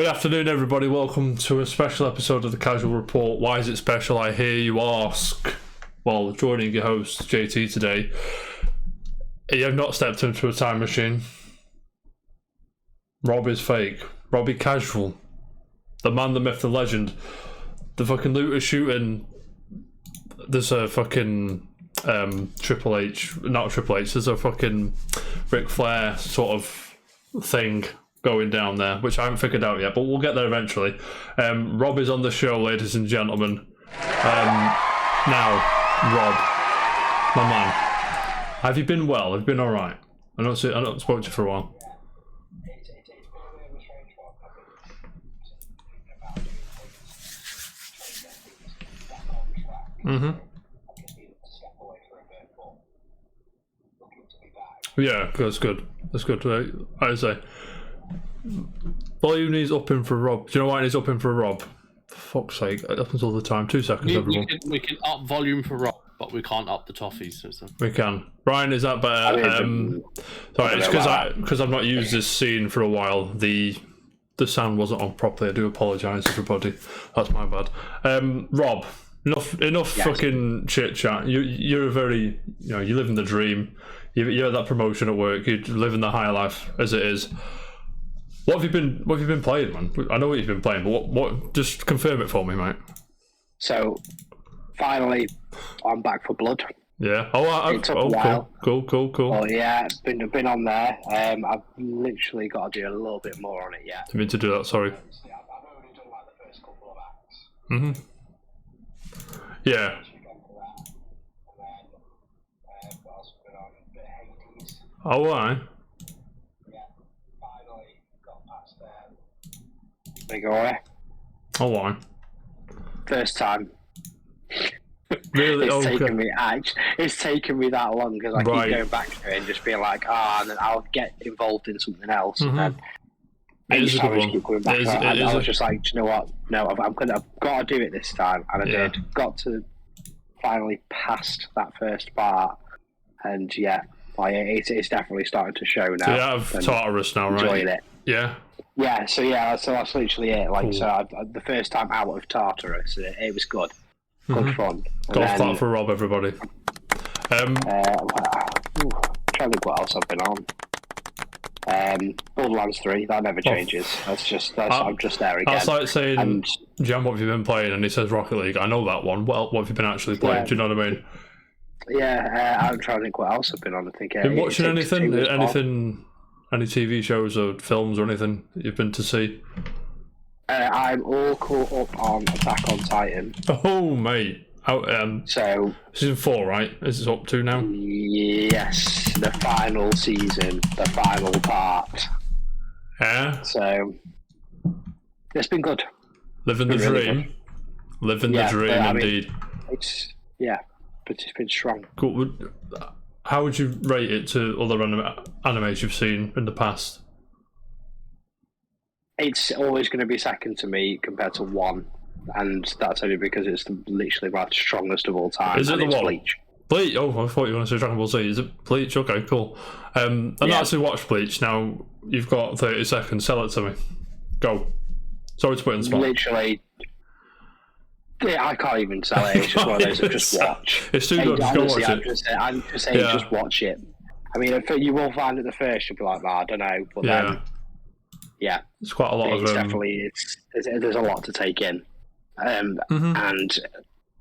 Good afternoon, everybody. Welcome to a special episode of the Casual Report. Why is it special, I hear you ask? Well, joining your host, JT, today, you have not stepped into a time machine. Rob is fake. Robbie Casual. The man, the myth, the legend. The fucking looter shooting. There's a fucking Triple H, not Triple H, there's a fucking Ric Flair sort of thing going down there, which I haven't figured out yet, but we'll get there eventually. Rob is on the show, ladies and gentlemen. Now, Rob, my man, have you been well? Have you been alright? I don't spoke to you for a while. Yeah, that's good. That's good. I say, volume needs upping for Rob. Do you know why it needs upping for Rob? For fuck's sake, it happens all the time. 2 seconds, everyone. We can up volume for Rob, but we can't up the toffees. So. We can. Brian, is that better? Sorry, it's because I've not used this scene for a while. The sound wasn't on properly. I do apologise, everybody. That's my bad. Rob, enough fucking chit chat. You're a very, you live in the dream. You had that promotion at work. You're living the high life as it is. What have you been playing, man? I know what you've been playing, but what? Just confirm it for me, mate. So, finally, I'm back for Blood. Yeah. It took a while. Cool. Oh yeah, been on there. I've literally got to do a little bit more on it yet. Didn't mean to do that. Sorry. I've only done like the first couple of acts. Yeah. Oh, why? Yeah, finally got past Big Oi. Oh, why? First time. Really? It's taken me that long because I keep going back to it and just being like, and then I'll get involved in something else. And then each time I just keep going back. And I was just like, do you know what? No, I've got to do it this time. And I did. Got to finally past that first part. And yeah. It's definitely starting to show now. So you have Tartarus now, right? Enjoying it. Yeah. Yeah. So that's literally it. Like, cool. So the first time out of Tartarus, it was good. Good fun. Golf clap for Rob, everybody. Trying to think what else I've been on. Borderlands 3, that never changes. I'm just there again. That's like saying, Jam, what have you been playing? And he says Rocket League. I know that one. Well, what have you been actually playing? Do you know what I mean? Yeah, I'm trying to think what else I've been on. I think. Been watching anything? Any TV shows or films or anything you've been to see? I'm all caught up on Attack on Titan. Oh, mate. So season 4, right? Is it up to now? Yes, the final season, the final part. Yeah. So it's been good. Living the dream. Living the dream, indeed. But it's been strong. Cool. How would you rate it to other animes you've seen in the past? It's always going to be second to me compared to 1, and that's only because it's literally my strongest of all time. Is it the one? Bleach. Bleach? Oh, I thought you were going to say Dragon Ball Z. Is it Bleach? Okay, cool. I've not actually watched Bleach. Now, you've got 30 seconds. Sell it to me. Go. Sorry to put it in the spot. Literally... Yeah, I can't even sell it. It's just one of those that just watch. It's too good. Honestly, go watch it. I'm just saying, just watch it. I mean, you will find at the first, you'll be like, I don't know. But then, it's quite a lot of definitely, there's a lot to take in. And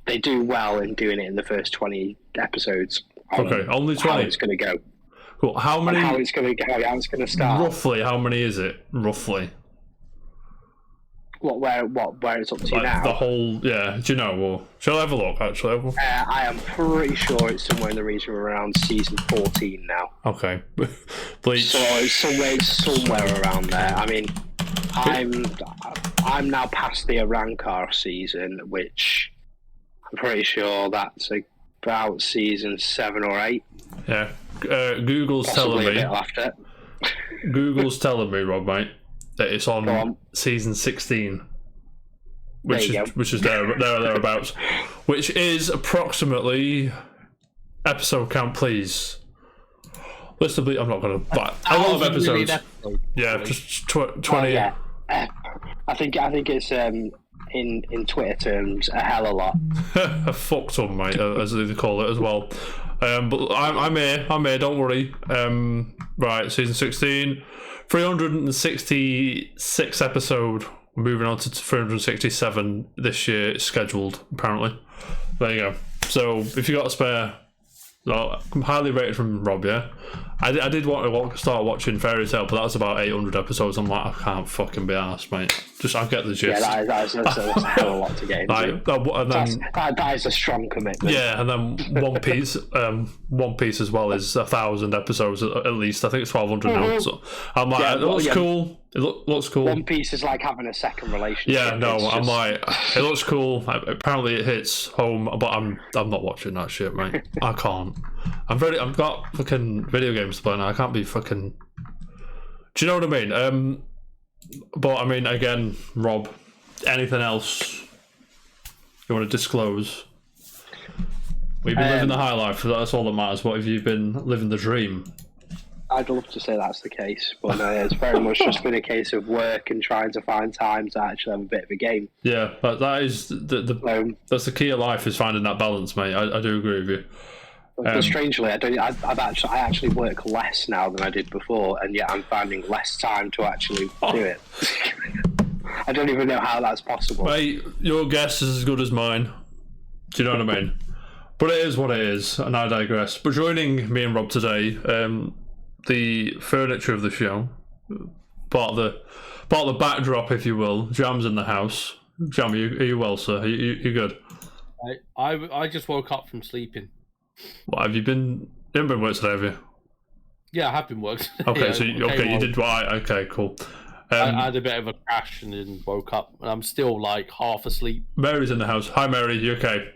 they do well in doing it in the first 20 episodes. Okay, only 20. How it's going to go. Cool. How many? How it's going to go, how it's going to start. Roughly, how many is it? Roughly. Where it's up to now? The whole, do you know? Well, shall I have a look, actually? I am pretty sure it's somewhere in the region of around season 14 now. Okay. Bleach. So it's somewhere around there. I mean, I'm now past the Arankar season, which I'm pretty sure that's about season 7 or 8. Yeah. Google's Possibly telling me. A bit after. Google's telling me, Rob, mate, that it's on season 16, which is thereabouts, which is approximately episode count, please. List of I'm not going to, but a lot of episodes. Yeah, just 20. I think it's in Twitter terms a hell of a lot. A fuck ton, mate, as they call it as well. But I'm here. Don't worry. Right, season 16, 366 episode. Moving on to 367 this year. It's scheduled apparently. There you go. So if you got a spare, well, highly rated from Rob. Yeah, I did want to start watching Fairy Tail, but that's about 800 episodes. I'm like, I can't fucking be arsed, mate. I get the gist. Yeah, that's a hell of a lot to get into. That is a strong commitment. Yeah, and then One Piece as well is 1,000 episodes at least. I think it's 1,200 now. So I'm like, it looks cool. It looks cool. One Piece is like having a second relationship. Yeah, no, I'm like, it looks cool. Apparently, it hits home, but I'm not watching that shit, mate. I can't. I've got fucking video games to play now. I can't be fucking. Do you know what I mean? But I mean, again, Rob, anything else you want to disclose? We've been living the high life. That's all that matters. What have you been living the dream? I'd love to say that's the case, but no, it's very much just been a case of work and trying to find time to actually have a bit of a game. Yeah, that is that's the key of life, is finding that balance, mate. I do agree with you. But strangely, I actually work less now than I did before, and yet I'm finding less time to actually do it. I don't even know how that's possible. Mate, your guess is as good as mine. Do you know what I mean? But it is what it is, and I digress. But joining me and Rob today, the furniture of the show, part of the backdrop, if you will. Jam's in the house. Jam, are you well, sir? Are you good? I just woke up from sleeping. What have you been? You haven't been work today, have you? Yeah, I have been working. Okay, so you did right. Okay, cool. I had a bit of a crash and then woke up, and I'm still like half asleep. Mary's in the house. Hi, Mary. You okay?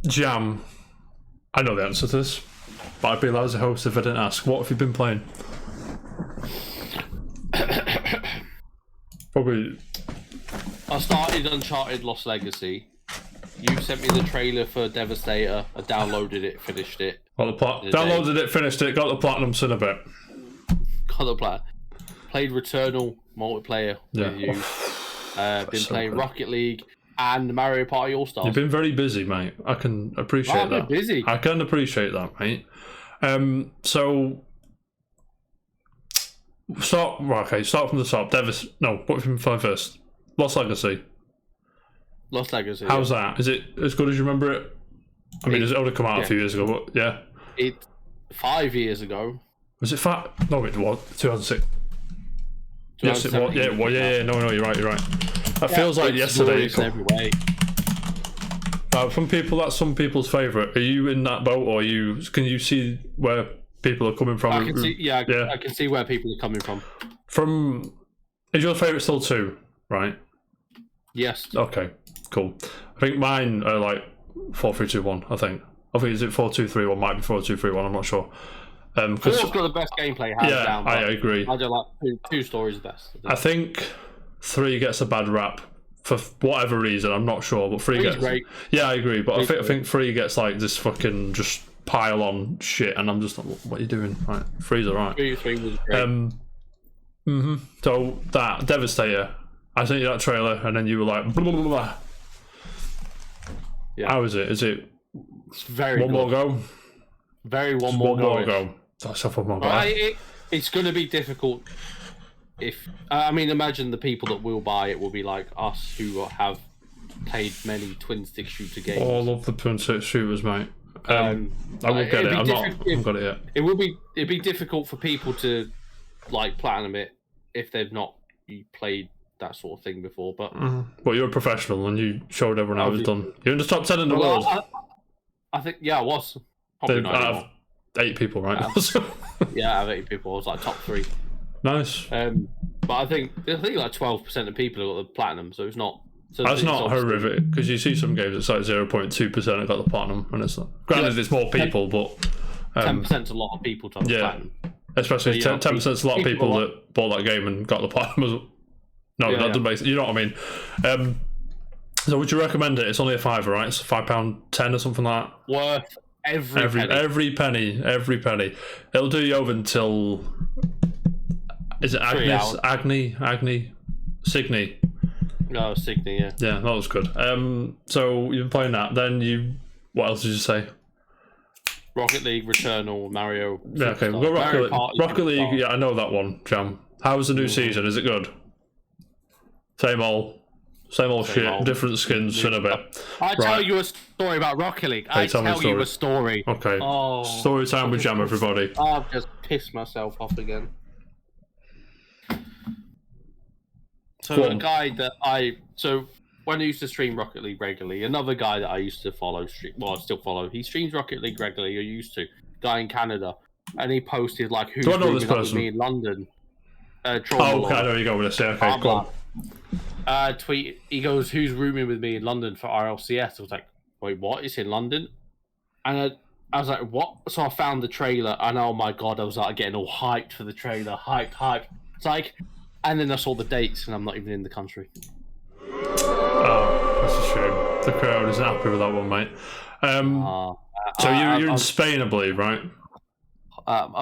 Jam, I know the answer to this, but I'd be allowed as a host if I didn't ask. What have you been playing? Probably. I started Uncharted Lost Legacy. You sent me the trailer for Devastator. I downloaded it, finished it. Downloaded it, finished it, got the platinum in a bit. Got the platinum. Played Returnal multiplayer with you. Been playing Rocket League and Mario Party All Stars. You've been very busy, mate. I can appreciate that. I've been busy. I can appreciate that, mate. So start from the top. What have you been playing first? Lost Legacy. Lost Legacy. How's that? Is it as good as you remember it? I mean, it's only come out a few years ago, but yeah. 5 years ago. Was it 5? No, it was 2006. Yes, it was. Yeah, well, yeah. No, you're right. That feels like yesterday. Every way. That's some people's favourite. Are you in that boat, or can you see where people are coming from? I can see where people are coming from. Is your favourite still 2, right? Yes. Okay, cool. I think mine are like 4, 3, 2, 1. I think is it 4, 2, 3, 1? Might be 4, 2, 3, 1. I'm not sure. 4's got the best gameplay. Down, I agree. I don't like 2 stories the best. I think 3 gets a bad rap for whatever reason. I'm not sure, but 3 gets great. Yeah, I agree. But I think 3 gets like this fucking just pile on shit, and I'm just like, what are you doing? Right, 3's alright. 3 was great. So that Devastator, I sent you that trailer, and then you were like, blah, blah, blah, blah. Yeah. How is it? It's very one good. More go? One more go. That's a 1 more go. It's going to be difficult. Imagine the people that will buy it will be like us, who have played many twin stick shooter games. Oh, I love the twin stick shooters, mate. I will get it. I've got it yet. It'd be difficult for people to like platinum it if they've not played that sort of thing before. But you're a professional, and you showed everyone how it was done. You're in the top 10 in the world. I think, I was. Probably not anymore. 8 people, right? Yeah, I have 8 people. I was like top 3. Nice. But I think like 12% of people have got the platinum, so it's not. So that's not horrific, because you see some games it's like 0.2% have got the platinum, and it's granted it's more people, but 10%'s a lot of people to have the platinum. Especially 10%'s a lot of people that bought that game and got the platinum as well. No, that doesn't make sense. You know what I mean? So would you recommend it? It's only a £5, right? It's £5.10 or something like that. Worth every penny. Every penny. It'll do you over until. Is it Agnes? Agni? Signy. No, Signy, yeah. Yeah, that was good. So you've been playing that. Then what else did you say? Rocket League, Returnal, Mario. Yeah, okay, we've got Rocket League. Yeah, I know that one, Jam. How was the new season? Is it good? Same old shit, different skins in a bit. I tell you a story about Rocket League. I tell you a story. Okay. Oh, story time with Jam, everybody. I've just pissed myself off again. So a guy that when I used to stream Rocket League regularly, another guy that I used to follow, I still follow. He streams Rocket League regularly. I used to. Guy in Canada, and he posted like who's rooming up with me in London. Okay, I know where you go with this. Yeah, okay, go on. Tweet. He goes, "Who's rooming with me in London for RLCS?" I was like, "Wait, what? It's in London?" And I was like, "What?" So I found the trailer, and oh my god, I was like getting all hyped for the trailer, hyped. It's like, and then I saw the dates, and I'm not even in the country. Oh, that's a shame. The crowd isn't happy with that one, mate. So you're in Spain, I believe, right?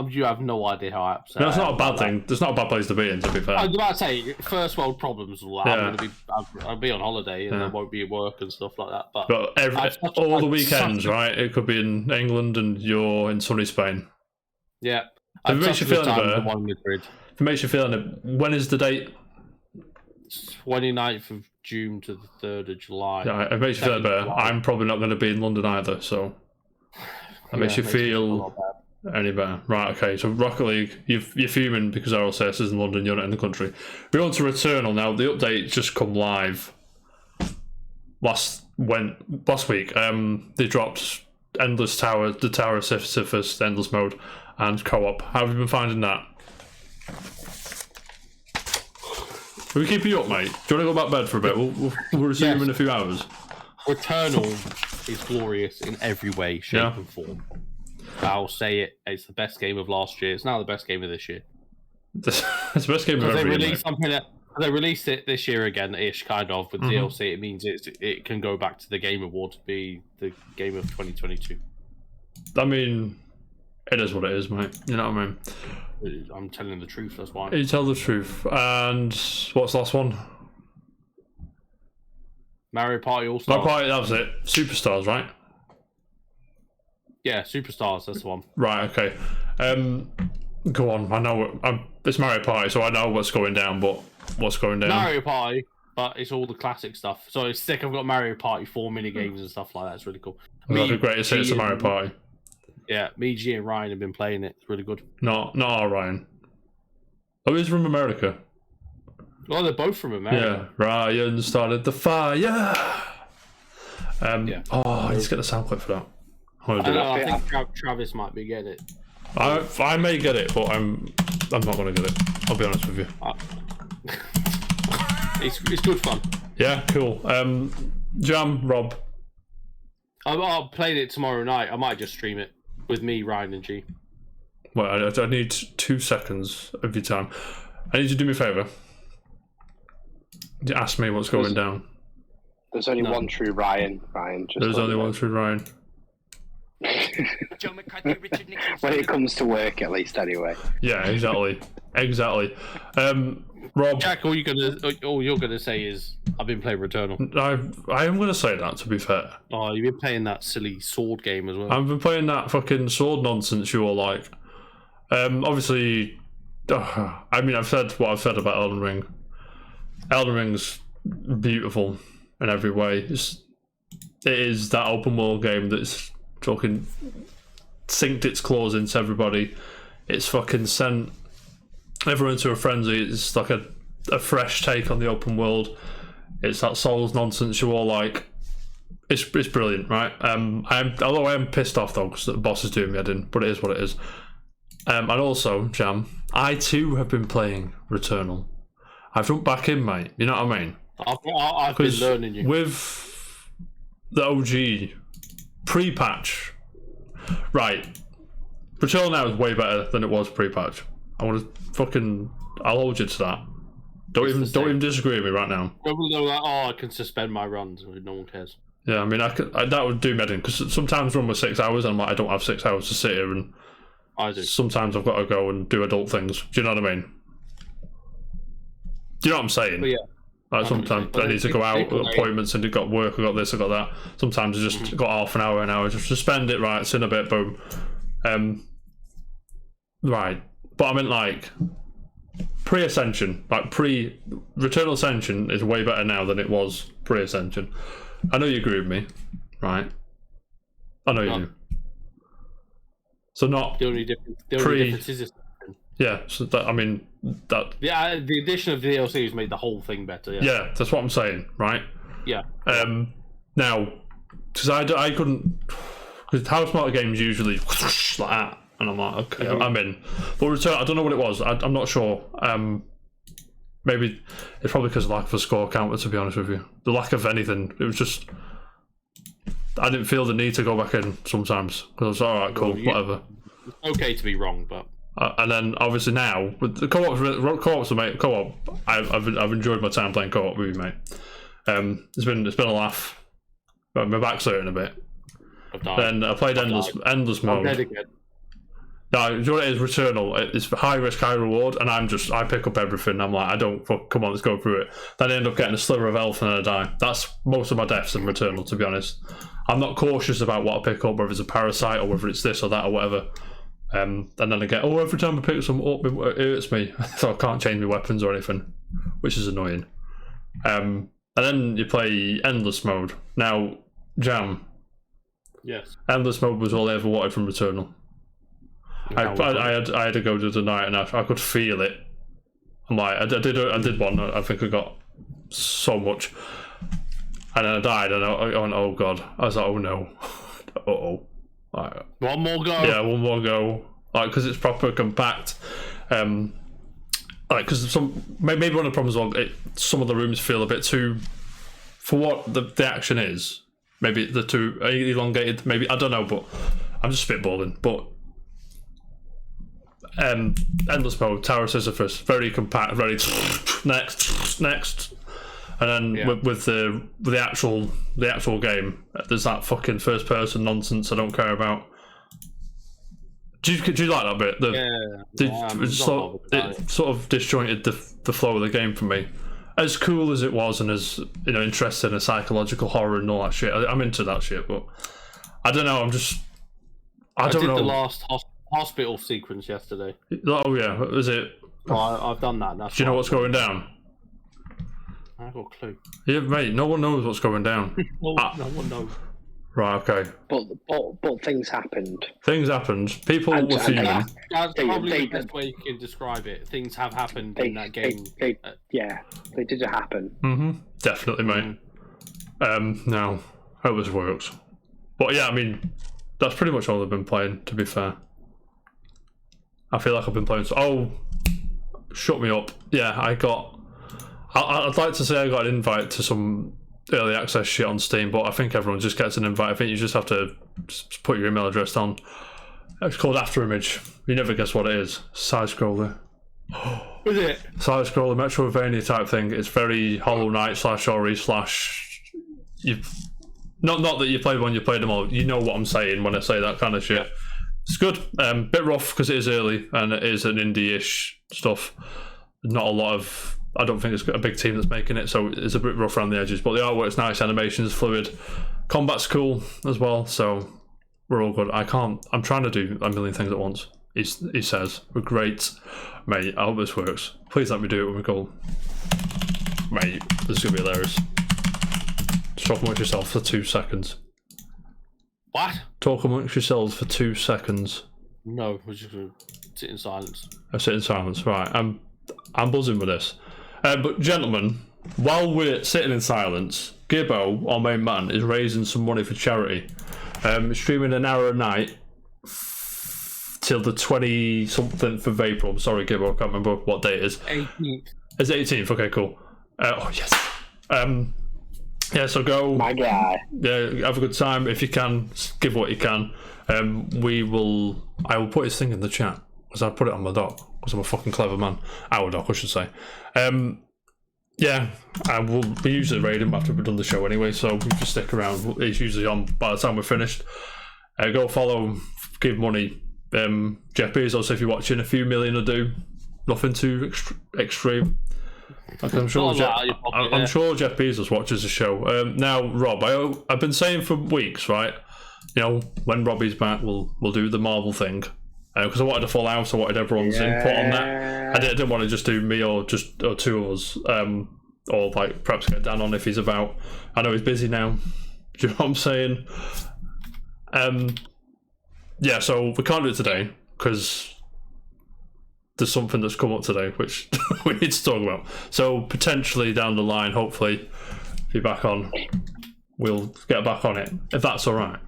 You have no idea how upset. No, that's not a bad thing. That's not a bad place to be in, to be fair. I was about to say, first world problems. I'll be on holiday and I won't be at work and stuff like that. But all the weekends, right? It could be in England and you're in sunny Spain. Yeah. If it makes you feeling better. If it makes you feeling it, when is the date? 29th of June to the 3rd of July. Yeah, it makes you feel better. I'm probably not going to be in London either, so that makes you feel any better. Right, okay, so Rocket League, you're fuming because RLCS is in London, you're not in the country. We're on to Returnal now. The update just come live last week. They dropped Endless Tower, the Tower of Sisyphus, Endless Mode, and co-op. How have you been finding that? Will we keep you up, mate? Do you want to go back to bed for a bit? We'll resume in a few hours. Returnal is glorious in every way, shape, and form. I'll say it. It's the best game of last year. It's now the best game of this year. It's the best game of every year. They released it this year again-ish, kind of, with DLC. It means it can go back to the Game Award to be the game of 2022. I mean, it is what it is, mate. You know what I mean? I'm telling the truth, that's why. You tell the truth. And what's the last one? Mario Party All-Stars. Mario Party, that was it. Superstars, right? Yeah, Superstars, that's the one. Right, okay. Go on, I know it's Mario Party, so I know what's going down, but what's going down? Mario Party, but it's all the classic stuff. So it's sick, I've got Mario Party 4 mini-games and stuff like that. It's really cool. The greatest hits of Mario Party. Yeah, me, G, and Ryan have been playing it. It's really good. Not our Ryan. Oh, he's from America. Oh, they're both from America. Yeah, Ryan started the fire. Oh, I need to get the sound clip for that. I think Travis might be getting it. I may get it, but I'm not going to get it. I'll be honest with you. It's good fun. Yeah, cool. Jam, Rob. I'll play it tomorrow night. I might just stream it with me, Ryan, and G. Well, I need 2 seconds of your time. I need you to do me a favour. Ask me what's going down. There's only one true Ryan. There's only one true Ryan. When it comes to work, at least, anyway. Yeah, exactly. Rob, Jack, all you're gonna say is I've been playing Returnal. I am gonna say that, to be fair. Oh, you've been playing that silly sword game as well. I've been playing that fucking sword nonsense you all like. Obviously, I mean, I've said what I've said about Elden Ring. Elden Ring's beautiful in every way. It is that open world game that's fucking synced its claws into everybody. It's fucking sent everyone into a frenzy. It's like a fresh take on the open world. It's that Souls nonsense you all like. It's brilliant, right? Although I am pissed off though because the boss is doing me head in, but it is what it is. And also, Jam, I too have been playing Returnal. I've jumped back in, mate. You know what I mean? I've been learning you. With the OG pre-patch, right? Returnal now is way better than it was pre-patch. I'll hold you to that. Don't even disagree with me right now. I can suspend my runs. No one cares. Yeah, I mean, that would do me in because sometimes run with 6 hours and I'm like, I don't have 6 hours to sit here, and I do. Sometimes I've got to go and do adult things. Do you know what I mean? Do you know what I'm saying? But yeah. Like sometimes I need to go out, appointments, and I've got work, I've got this, I've got that. Sometimes I just got half an hour, just to spend it right, it's in a bit, boom. Right. But I meant like pre-Ascension, like Returnal Ascension is way better now than it was pre-Ascension. I know you agree with me, right? I know you do. So not the only difference is yeah. So that I mean that the addition of DLC has made the whole thing better. Yeah, that's what I'm saying, right? Yeah. Now, because I couldn't, because House Market games usually like that, and I'm like, okay, I'm in. But Return, I don't know what it was. I'm not sure. Maybe it's probably because of lack of a score counter. To be honest with you, the lack of anything. It was just I didn't feel the need to go back in sometimes because I was all right, cool, whatever. It's okay to be wrong, but. And then obviously now with the co-op, I've enjoyed my time playing co-op with you, mate. It's been a laugh. But my back's hurting a bit. Then I played endless mode. No, you know what it is? Returnal. It's high risk, high reward, and I pick up everything. I'm like, come on, let's go through it. Then I end up getting a sliver of health and then I die. That's most of my deaths in Returnal, to be honest. I'm not cautious about what I pick up, whether it's a parasite or whether it's this or that or whatever. And then I get, every time I pick some up, it hurts me, so I can't change my weapons or anything, which is annoying. And then you play Endless Mode. Now, Jam. Yes. Endless Mode was all I ever wanted from Returnal. I had to go to the night and I could feel it. I'm like, I did one, I think I got so much. And then I died and I went, oh god. I was like, oh no. Uh-oh. Like, one more go. Yeah, one more go. Like, because it's proper compact. Like, because maybe one of the problems some of the rooms feel a bit too, for what the action is. Maybe they're too elongated. Maybe I don't know, but I'm just spitballing. But Endless Mode, Tower of Sisyphus, very compact, very next. And then with the actual game, there's that fucking first person nonsense I don't care about. Do you like that bit? It sort of disjointed the flow of the game for me. As cool as it was, and as interesting in psychological horror and all that shit. I'm into that shit, but I don't know. I don't know. The last hospital sequence yesterday. Oh yeah, is it? I've done that. Do you know what's going down? I haven't got a clue. Yeah, mate, no one knows what's going down. No one knows. Right, okay. But things happened. Things happened. People were fuming. That's probably the best way you can describe it. Things have happened in that game. They did happen. Mm-hmm. Definitely, mate. Now, hope this works. But yeah, I mean, that's pretty much all I've been playing, to be fair. I feel like I've been playing... shut me up. Yeah, I'd like to say I got an invite to some early access shit on Steam, but I think everyone just gets an invite. I think you just have to just put your email address on. It's called Afterimage. You never guess what it is. Side scroller. Is it? Side scroller, Metroidvania type thing. It's very Hollow Knight /Ori / you. Not that you played one, you played them all. You know what I'm saying when I say that kind of shit. Yeah. It's good. Bit rough because it is early and it is an indie-ish stuff. Not a lot of... I don't think it's got a big team that's making it, so it's a bit rough around the edges. But the artwork's nice, animation's fluid, combat's cool as well. So we're all good. I'm trying to do a million things at once. He says we're great, mate. I hope this works. Please let me do it when we go, mate. This is gonna be hilarious. Talk amongst yourself for 2 seconds. What? Talk amongst yourselves for 2 seconds. No, we're just gonna sit in silence. I sit in silence. Right. I'm buzzing with this. But gentlemen, while we're sitting in silence, Gibbo, our main man, is raising some money for charity. Streaming an hour a night till the 20-something of April. I'm sorry, Gibbo, I can't remember what day it is. 18th. It's 18th. Okay, cool. Oh yes. Yeah, so go. My guy. Yeah, have a good time if you can. Give what you can. I will put his thing in the chat because I put it on my doc. Because I'm a fucking clever man. Our doc, I should say. Yeah, we usually raid him after we've done the show anyway, so we just stick around. He's usually on by the time we're finished. Go follow, give money. Jeff Bezos, if you're watching, a few million will do. Nothing too extreme. Like I'm sure I'm sure Jeff Bezos watches the show. Now, Rob, I've been saying for weeks, right? You know, when Robbie's back, we'll do the Marvel thing. Because I wanted a full house, I wanted everyone's input on that. I didn't want to just do me or two of us, or like perhaps get Dan on if he's about. I know he's busy now. Do you know what I'm saying? Yeah, so we can't do it today because there's something that's come up today which we need to talk about. So potentially down the line, hopefully, if you're back on, we'll get back on it if that's all right.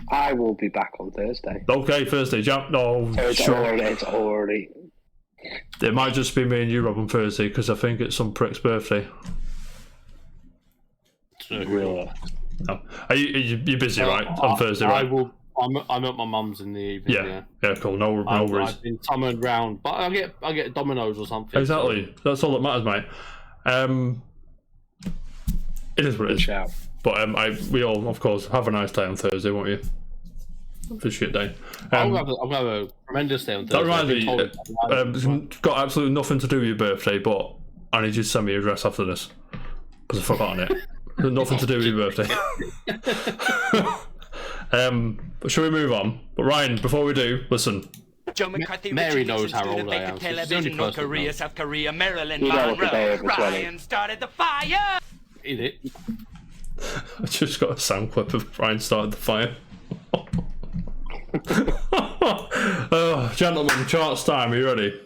I will be back on Thursday. Okay, Thursday. No, it's already. It might just be me and you, Rob, on Thursday because I think it's some prick's birthday. Really? No. Are you busy, right? On Thursday, right? I'm at my mum's in the evening. Yeah, cool. No worries. I've been summoned round, but I get Domino's or something. Exactly. So. That's all that matters, mate. It is what it is. But we all, of course, have a nice day on Thursday, won't you? For shit day. I'll have a tremendous day on Thursday. That reminds me, it's got absolutely nothing to do with your birthday, but I need you to send me your address after this because I've forgotten it. There's nothing to do with your birthday. But shall we move on? But Ryan, before we do, listen. Joe McCarthy, Mary knows how old I am. Television, North Korea, South Korea, Maryland, Monroe. Ryan started the fire. Is it? I just got a sound clip of Ryan started the fire. Oh, gentlemen, charts time. Are you ready?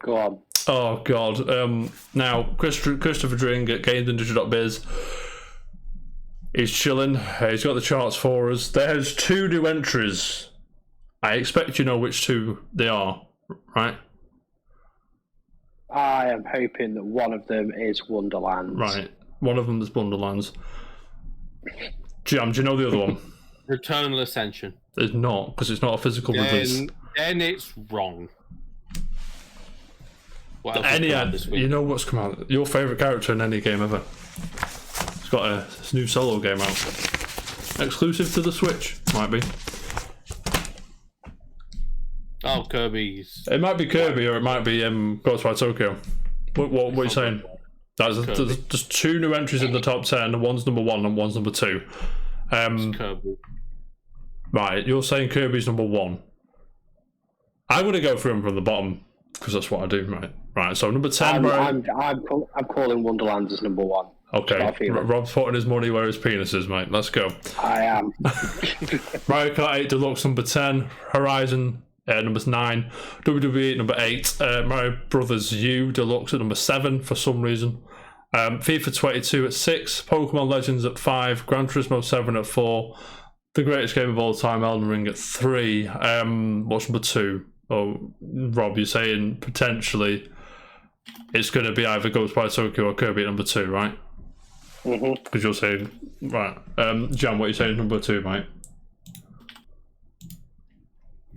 Go on. Oh God. Now Christopher Dring at GameIndustry.biz. He's chilling. He's got the charts for us. There's 2 new entries. I expect you know which 2 they are, right? I am hoping that one of them is Wonderlands. Right. One of them is Wonderlands. Jam, do you know the other one? Returnal Ascension. It's not, because it's not a physical release. Then it's wrong. What else this week? You know what's come out? Your favourite character in any game ever. It's got a new solo game out. Exclusive to the Switch, might be. Oh, Kirby's. It might be Kirby or it might be Ghost by Tokyo. What are you saying? There's 2 new entries in the top 10. One's number 1 and one's number 2. Kirby. Right, you're saying Kirby's number 1. I'm going to go through them from the bottom because that's what I do, right? Right, so number 10. I'm calling Wonderlands as number 1. Okay, Rob's putting his money where his penis is, mate. Let's go. I am. Mario Kart 8 Deluxe number 10. Horizon number 9. WWE number 8. Mario Brothers U Deluxe at number 7 for some reason. FIFA 22 at 6. Pokemon Legends at 5. Gran Turismo 7 at 4. The greatest game of all time, Elden Ring at 3. What's number 2? Oh, Rob, you're saying potentially it's going to be either Ghost by Tokyo or Kirby at number 2, right? Because you're saying, right. Jan, what are you saying number 2, mate?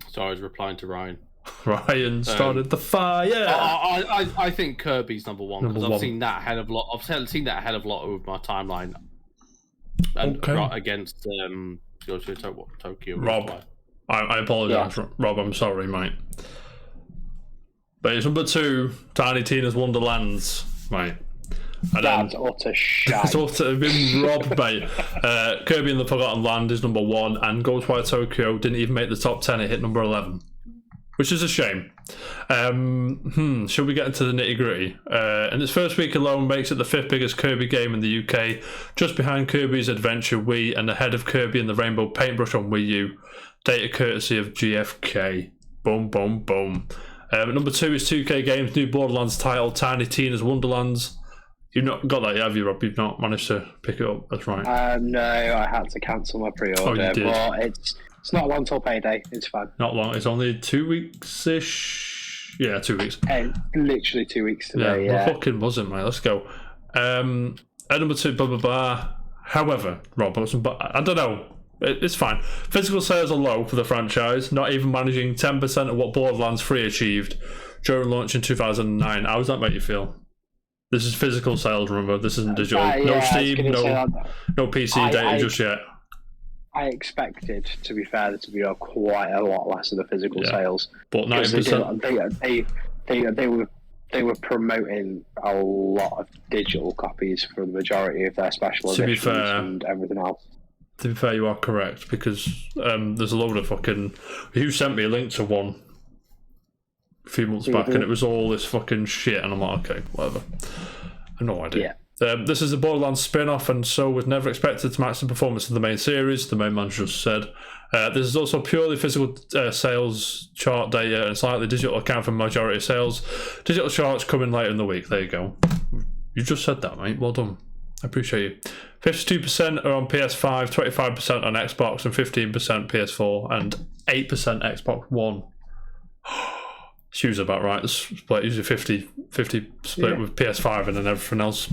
So I was replying to Ryan. Ryan started the fire. I think Kirby's number 1 because I've seen that hell of a lot. I've seen that hell of a lot over my timeline. And against Tokyo. Rob, I apologise, Rob. I'm sorry, mate. But it's number 2, Tiny Tina's Wonderlands, mate. That's utter shite. It's utter been robbed, mate. Kirby and the Forgotten Land is number 1, and Ghost by Tokyo didn't even make the top 10. It hit number 11, which is a shame. Should we get into the nitty gritty? In its first week alone, makes it the 5th biggest Kirby game in the UK, just behind Kirby's Adventure Wii and ahead of Kirby and the Rainbow Paintbrush on Wii U. Data courtesy of GFK. Boom, boom, boom. Number 2 is 2K Games' new Borderlands title, Tiny Tina's Wonderlands. You've not got that yet, have you, Rob? You've not managed to pick it up. That's right. No, I had to cancel my pre-order. You did. But it's not long till payday. It's fine. Not long. It's only 2 weeks-ish. Yeah, 2 weeks. Literally 2 weeks today. Yeah. Well, fucking wasn't, mate. Let's go. At number 2, blah blah blah. However, Rob, I don't know. It's fine. Physical sales are low for the franchise, not even managing 10% of what Borderlands 3 achieved during launch in 2009. How does that make you feel? This is physical sales, remember? This isn't digital. No Steam, no PC data just yet. I expected, to be fair, there to be quite a lot less of the physical sales. But 90%. They were they were promoting a lot of digital copies for the majority of their special editions and everything else. To be fair, you are correct, because there's a load of fucking... You sent me a link to one a few months back, and it was all this fucking shit, and I'm like, okay, whatever. I have no idea. This is a Borderlands spin-off, and so was never expected to match the performance of the main series, the main man just said. This is also purely physical sales chart data and slightly digital account for majority of sales. Digital charts coming later in the week. There you go. You just said that, mate. Well done. I appreciate you. 52% are on PS5, 25% on Xbox, and 15% PS4, and 8% Xbox One. It's about right. The split usually 50 split with PS5 and then everything else.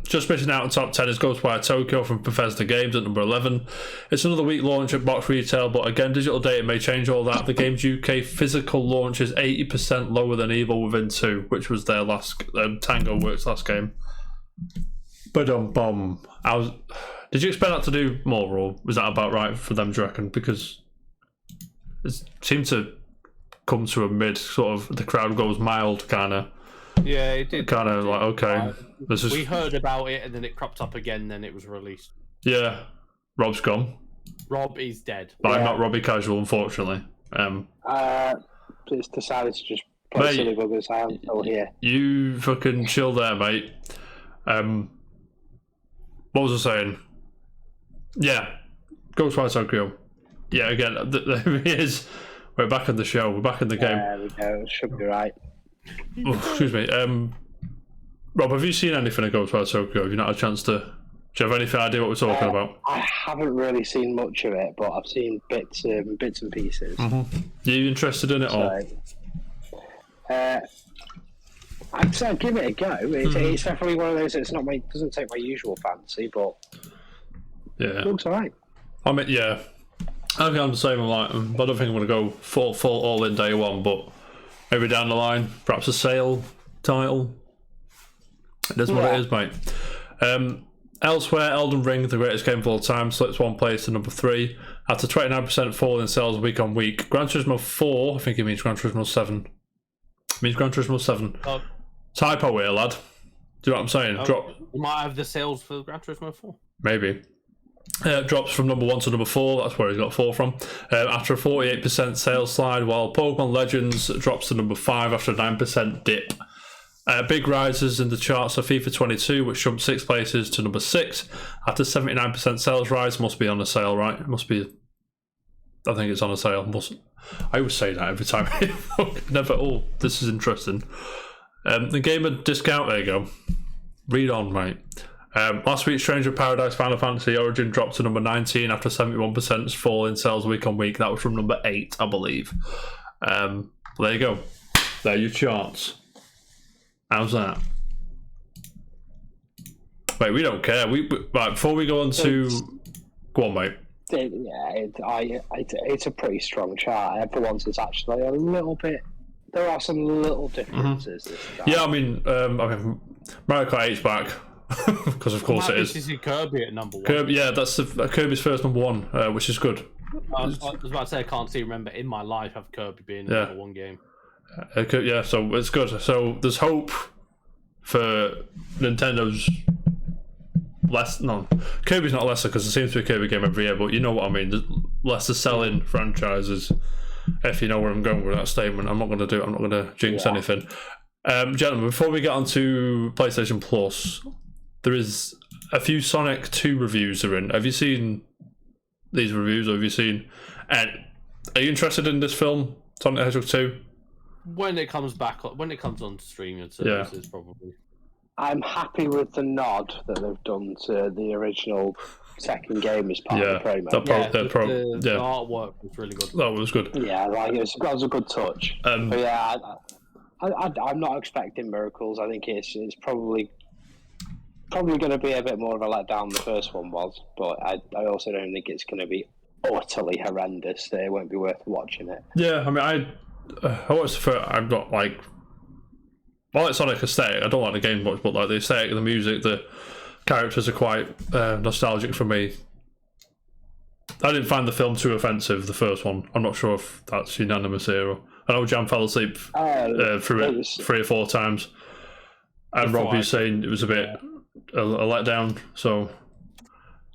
Just missing out on top 10 is Ghostwire Tokyo from Bethesda Games at number 11. It's another week launch at box retail, but again, digital data may change all that. The game's UK physical launch is 80% lower than Evil Within 2, which was their last Tango Works last game. Did you expect that to do more, or was that about right for them, do you reckon? Because it seemed to come to a mid, sort of, the crowd goes mild kind of. Yeah, it did. Kind of like, okay. We heard about it and then it cropped up again, then it was released. Yeah. Rob's gone. Rob is dead. But I'm not Robbie Casual, unfortunately. It's decided to just play silly buggers. I am still here. You fucking chill there, mate. What was I saying? Yeah. Ghostwire Tokyo. Yeah, again, there he is. We're back in the show. We're back in the game. There we go. Should be right. Oh, excuse me. Rob, have you seen anything of Ghostwire Tokyo? Have you not had a chance to... Do you have any idea what we're talking about? I haven't really seen much of it, but I've seen bits and pieces. Are you interested in it all? I'd say give it a go. It's definitely one of those. It's not doesn't take my usual fancy, but it looks alright. I mean, yeah. I think I'm the same. I don't think I'm going to go full all in day one, but maybe down the line, perhaps a sale title. It is what it is, mate. Elsewhere, Elden Ring, the greatest game of all time, slips one place to number 3 after 29% fall in sales week on week. Gran Turismo 4, I think it means Gran Turismo 7. It means Gran Turismo 7. Typo here, lad. Do you know what I'm saying? You might have the sales for Gran Turismo 4. Maybe. Drops from number 1 to number 4. That's where he's got 4 from. After a 48% sales slide, while Pokemon Legends drops to number 5 after a 9% dip. Big rises in the charts of FIFA 22, which jumped 6 places to number 6 after 79% sales rise. Must be on a sale, right? It must be. I think it's on a sale. I always say that every time. Never. Oh, this is interesting. The Gamer Discount. There you go. Read on, mate. Last week, Stranger of Paradise Final Fantasy Origin dropped to number 19 after 71% fall in sales week on week. That was from number 8, I believe. There you go. There are your charts. How's that? Wait, we don't care. Right, before we go on to... Go on, mate. It's a pretty strong chart. For once, it's actually a little bit... There are some little differences. Yeah, I mean, Mario Kart 8's back. Because of course it is. This is Kirby at number 1. Kirby, yeah, that's Kirby's first number 1, which is good. I was about to say, I can't remember in my life have Kirby being the number 1 game. Yeah, so it's good. So there's hope for Nintendo's Kirby's not lesser because there seems to be a Kirby game every year, but you know what I mean. There's lesser selling franchises. If you know where I'm going with that statement, I'm not going to do it. I'm not going to jinx anything. Gentlemen, before we get on to PlayStation Plus, there is a few Sonic 2 reviews are in. Have you seen these reviews, or have you seen... are you interested in this film, Sonic the Hedgehog 2? When it comes on streaming services, probably. I'm happy with the nod that they've done to the original second game as part of the promo. The artwork was really good. That was good. Yeah, that was a good touch. But yeah, I'm not expecting miracles. I think it's probably going to be a bit more of a letdown than the first one was. But I also don't think it's going to be utterly horrendous. It won't be worth watching it. Yeah, I mean, I watched I'm not like... I like Sonic aesthetic. I don't like the game much, but like the aesthetic, the music, the characters are quite nostalgic for me. I didn't find the film too offensive, the first one. I'm not sure if that's unanimous here. I know Jam fell asleep through it 3 or 4 times. And Rob was saying it was a bit a letdown, so...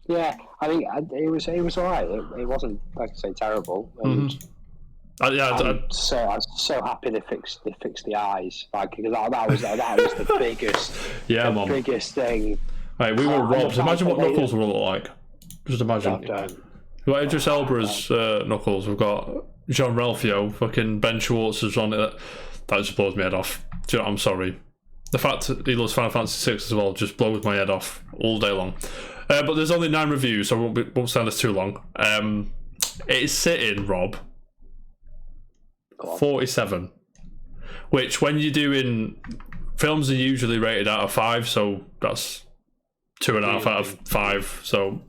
Yeah, I think it was alright. It wasn't, like I say, terrible. And I'm so happy they fixed the eyes, like, because that was the biggest biggest thing. Right, we were robbed. Imagine what Knuckles will look like. Just imagine. We've got Idris Elba's Knuckles. We've got John Ralphio. Fucking Ben Schwartz is on it. That just blows my head off. Do you know, I'm sorry. The fact that he loves Final Fantasy VI as well just blows my head off all day long. But there's only 9 reviews, so I won't stand us too long. It is sitting, Rob, 47. Which, when you're doing... Films are usually rated out of 5, so that's 2.5 out of 5. So,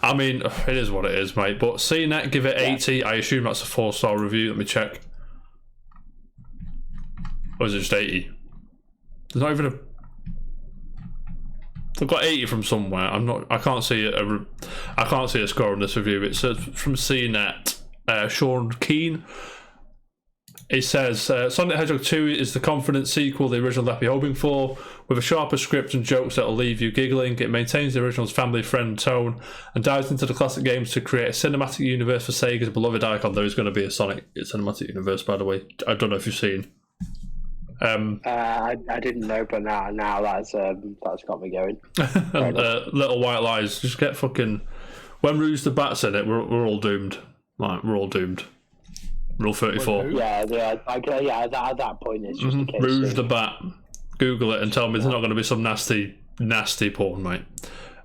I mean, it is what it is, mate. But CNET give it 80. I assume that's a 4-star review. Let me check. Or is it just 80? There's not even a... They've got 80 from somewhere. I can't see a score on this review. It says from CNET, Sean Keane. It says Sonic the Hedgehog 2 is the confident sequel the original left you hoping for, with a sharper script and jokes that'll leave you giggling. It maintains the original's family-friendly tone and dives into the classic games to create a cinematic universe for Sega's beloved icon. There is going to be a Sonic cinematic universe, by the way. I don't know if you've seen. I didn't know, but now that's got me going. And, Little White Lies, just get fucking... When Rouge the Bat's in it, we're all doomed. Like, we're all doomed. Rule 34. Yeah. At that point, it's just a case Rouge the Bat. Google it and tell me there's not going to be some nasty porn, mate.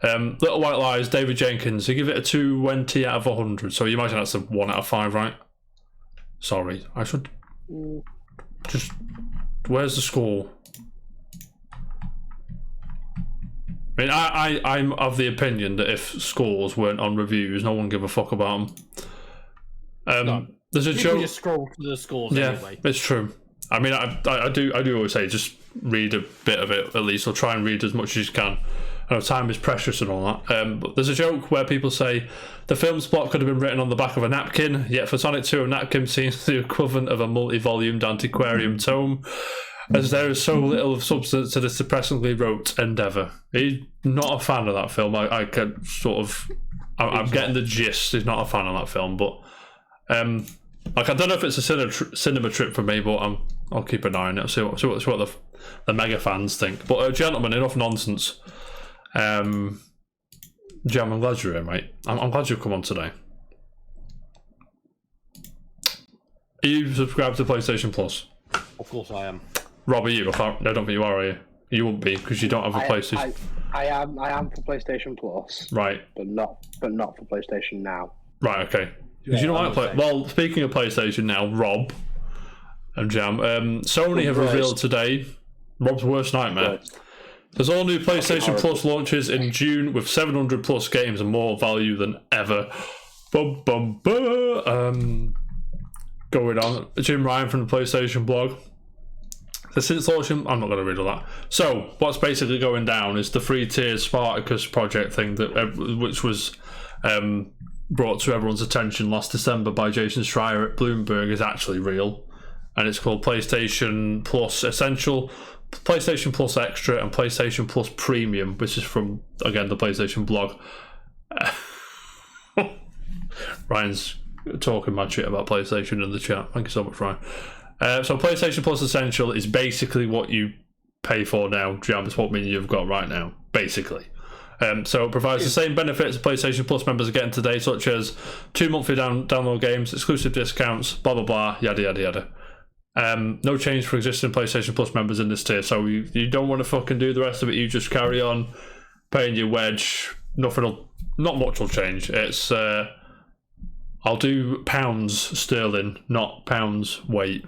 Little White Lies, David Jenkins. You give it a 20 out of 100. So you imagine that's a 1 out of 5, right? Sorry, I should just... Where's the score? I mean, I'm of the opinion that if scores weren't on reviews, no one give a fuck about them. No. There's a joke. Just scroll to the scores anyway. It's true. I mean, I do always say just read a bit of it at least, or try and read as much as you can. I know time is precious and all that. But there's a joke where people say the film's plot could have been written on the back of a napkin, yet for Sonic 2, a napkin seems the equivalent of a multi-volumed antiquarian tome, as there is so little substance to this depressingly rote endeavour. He's not a fan of that film. I can sort of... I'm getting the gist. He's not a fan of that film, but... like, I don't know if it's a cinema trip for me, but I'll keep an eye on it. See what the mega fans think. But gentlemen, enough nonsense. Jam, I'm glad you're here, mate. I'm glad you've come on today. Are you subscribed to PlayStation Plus? Of course I am. Rob, are you? I don't think you are you? You won't be because you don't have a PlayStation. I am for PlayStation Plus. Right. But not for PlayStation Now. Right. Okay. Because you don't like play. Well, speaking of PlayStation Now, Rob and Jam, Sony have revealed today Rob's worst nightmare. There's all new PlayStation Plus launches in June with 700 plus games and more value than ever. Going on, Jim Ryan from the PlayStation blog. So since launching, I'm not going to read all that. So what's basically going down is the 3-tier Spartacus project thing which was brought to everyone's attention last December by Jason Schreier at Bloomberg is actually real, and it's called PlayStation Plus Essential, PlayStation Plus Extra, and PlayStation Plus Premium, which is from, again, the PlayStation blog. Ryan's talking mad shit about PlayStation in the chat. Thank you so much, Ryan. So PlayStation Plus Essential is basically what you pay for now. Jam, is what you've got right now, basically. So it provides the same benefits PlayStation Plus members are getting today, such as 2 monthly download games, exclusive discounts, blah blah blah, yada yada yada. No change for existing PlayStation Plus members in this tier. So you don't want to fucking do the rest of it. You just carry on paying your wedge. Not much will change. It's I'll do pounds sterling, not pounds weight.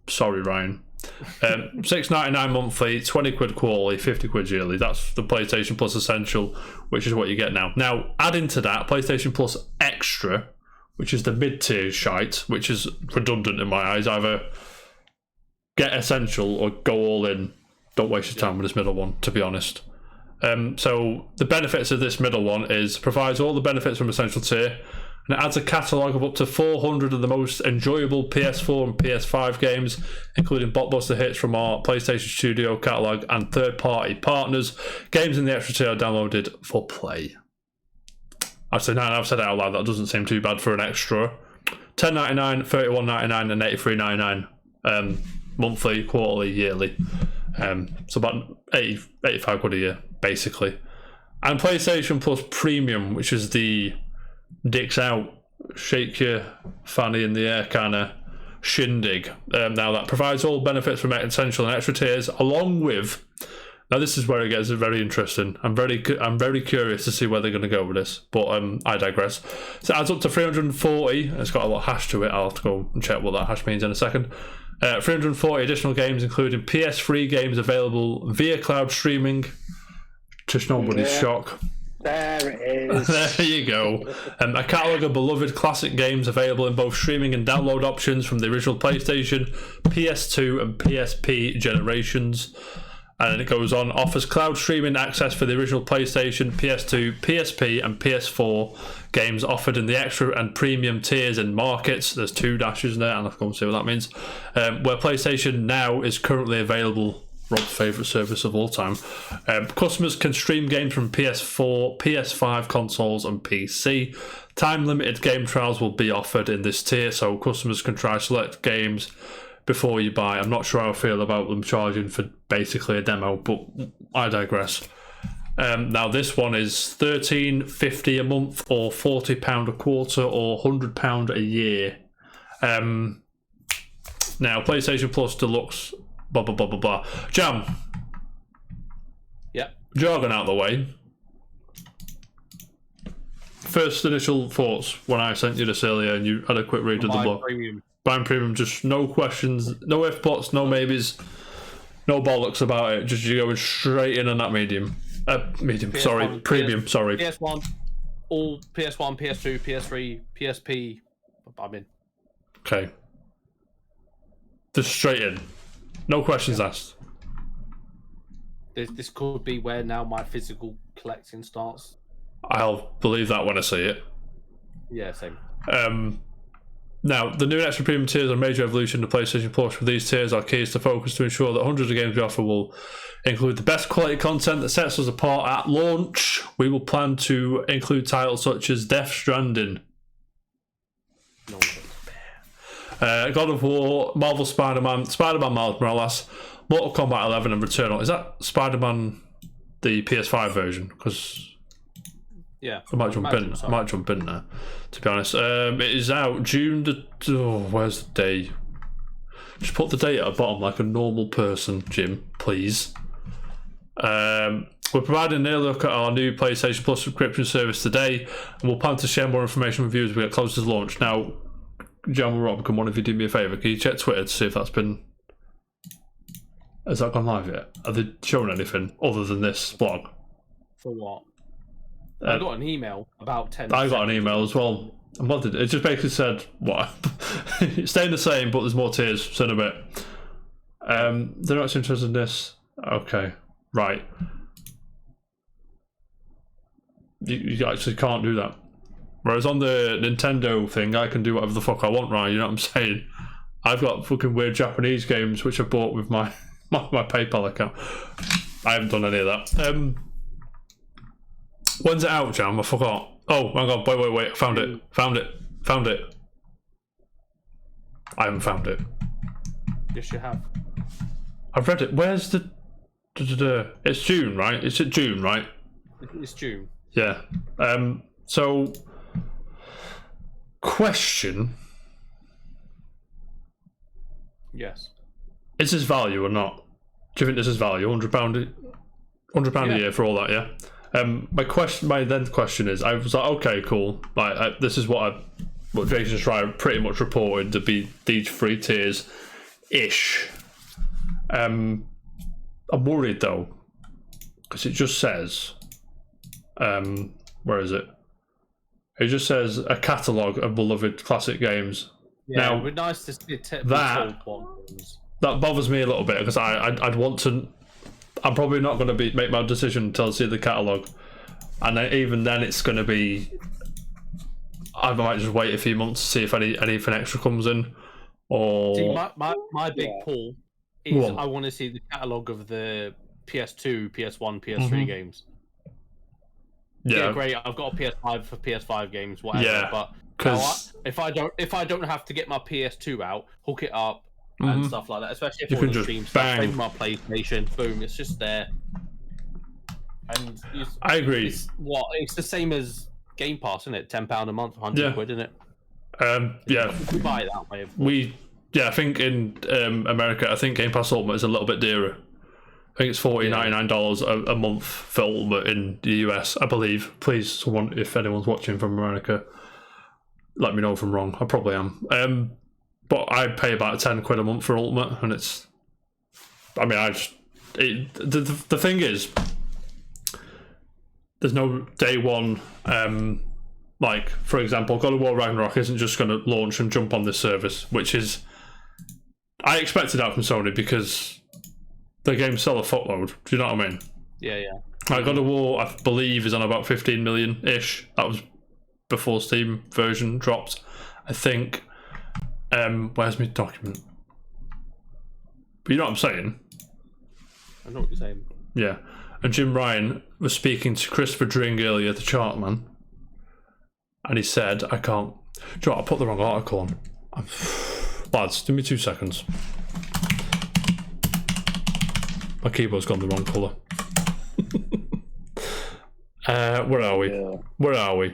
Sorry, Ryan. $6.99 monthly, 20 quid quarterly, 50 quid yearly. That's the PlayStation Plus Essential, which is what you get now. Now, add into that PlayStation Plus Extra, which is the mid-tier shite, which is redundant in my eyes. Either get Essential or go all in. Don't waste your time with this middle one, to be honest. So the benefits of this middle one is provides all the benefits from Essential tier, and it adds a catalogue of up to 400 of the most enjoyable PS4 and PS5 games, including blockbuster hits from our PlayStation Studio catalogue and third-party partners. Games in the extra tier are downloaded for play. Actually, now I've said it out loud, that doesn't seem too bad for an extra. $10.99, $31.99 and $83.99 monthly, quarterly, yearly. So about 85 quid a year, basically. And PlayStation Plus Premium, which is the dicks out, shake your fanny in the air kind of shindig. Now that provides all benefits from essential and extra tiers, along with. Now this is where it gets very interesting. I'm very curious to see where they're going to go with this, but I digress. So it adds up to 340. It's got a lot of hash to it. I'll have to go and check what that hash means in a second. 340 additional games, including PS3 games available via cloud streaming. Just nobody's shock. There it is. There you go. A catalogue of beloved classic games available in both streaming and download options from the original PlayStation, PS2 and PSP generations. And it goes on, offers cloud streaming access for the original PlayStation, PS2, PSP and PS4 games offered in the extra and premium tiers and markets. There's 2 dashes there, and I'll go and see what that means. Where PlayStation Now is currently available. Rob's favourite service of all time. Customers can stream games from PS4, PS5 consoles and PC. Time-limited game trials will be offered in this tier, so customers can try select games before you buy. I'm not sure how I feel about them charging for basically a demo, but I digress. Now this one is $13.50 a month, or £40 a quarter, or £100 a year. Now PlayStation Plus Deluxe, blah blah blah blah blah. Jam. Yep. Jargon out the way. First initial thoughts when I sent you this earlier and you had a quick read of the blog. Buying premium, just no questions, no if buts, no maybes, no bollocks about it. Just you going straight in on that medium. Medium, sorry, premium, sorry. PS1, all PS1, PS2, PS3, PSP. I'm in. Okay. Just straight in. No questions asked. This could be where now my physical collecting starts. I'll believe that when I see it. Yeah, same. Now, the new and extra premium tiers are a major evolution to PlayStation Plus. With these tiers, our key is to focus to ensure that hundreds of games we offer will include the best quality content that sets us apart at launch. We will plan to include titles such as Death Stranding, God of War, Marvel Spider-Man Miles Morales, Mortal Kombat 11 and Returnal. Is that Spider-Man the PS5 version? Because yeah, I might jump in there, to be honest. It is out June where's the day? Just put the date at the bottom like a normal person, Jim, please. We're providing an early look at our new PlayStation Plus subscription service today, and we'll plan to share more information with you as we get closer to launch. Now, John and Rob, can one of you do me a favour? Can you check Twitter to see if that's been... Has that gone live yet? Are they showing anything other than this blog? For what? I got an email about 10 I got an email as well. And what did it just basically said, what? It's staying the same, but there's more tiers, so in a bit. They're not interested in this. Okay, right. You actually can't do that. Whereas on the Nintendo thing, I can do whatever the fuck I want, right? You know what I'm saying? I've got fucking weird Japanese games which I bought with my PayPal account. I haven't done any of that. When's it out, Jam? I forgot. Oh, hang on. Wait. Found it. I haven't found it. Yes, you have. I've read it. Where's the... It's June, right? It's June, right? It's June. Yeah. So... Question. Yes. Is this value or not? Do you think this is value? £100 a year for all that, yeah? My then question is, I was like, okay, cool. Like, this is what Jason Schreier pretty much reported to be these 3 tiers ish. I'm worried though, because it just says, where is it? It just says a catalogue of beloved classic games. Yeah, now, it would be nice to see that bothers me a little bit, because I'd want to. I'm probably not going to make my decision until I see the catalogue, and then, even then it's going to be I might just wait a few months to see if anything extra comes in. Or see, my big pull is I want to see the catalogue of the PS2, PS1, PS3 games. Yeah, great. I've got a PS5 for PS5 games, whatever. Yeah, but because if I don't have to get my PS2 out, hook it up and stuff like that, especially if all the stream stuff, bang my PlayStation, boom, it's just there. And I agree. It's the same as Game Pass, isn't it? £10 a month, £100 quid, isn't it? Yeah. We buy it that way. I think in America, I think Game Pass Ultimate is a little bit dearer. I think it's $99 a month for Ultimate in the US, I believe. Please, someone, if anyone's watching from America, let me know if I'm wrong. I probably am. But I pay about £10 a month for Ultimate, and it's. I mean, the thing is, there's no day one. Like, for example, God of War Ragnarok isn't just going to launch and jump on this service, which is. I expected that from Sony because the games sell a footload. Do you know what I mean? Yeah. Like God of War, I believe, is on about 15 million-ish. That was before Steam version dropped. I think. Where's my document? But you know what I'm saying? I know what you're saying. Yeah. And Jim Ryan was speaking to Christopher Dring earlier, the chart man. And he said, I can't. Do you know what? I put the wrong article on. Lads, give me 2 seconds. My keyboard's gone the wrong colour. Where are we? Yeah. Where are we?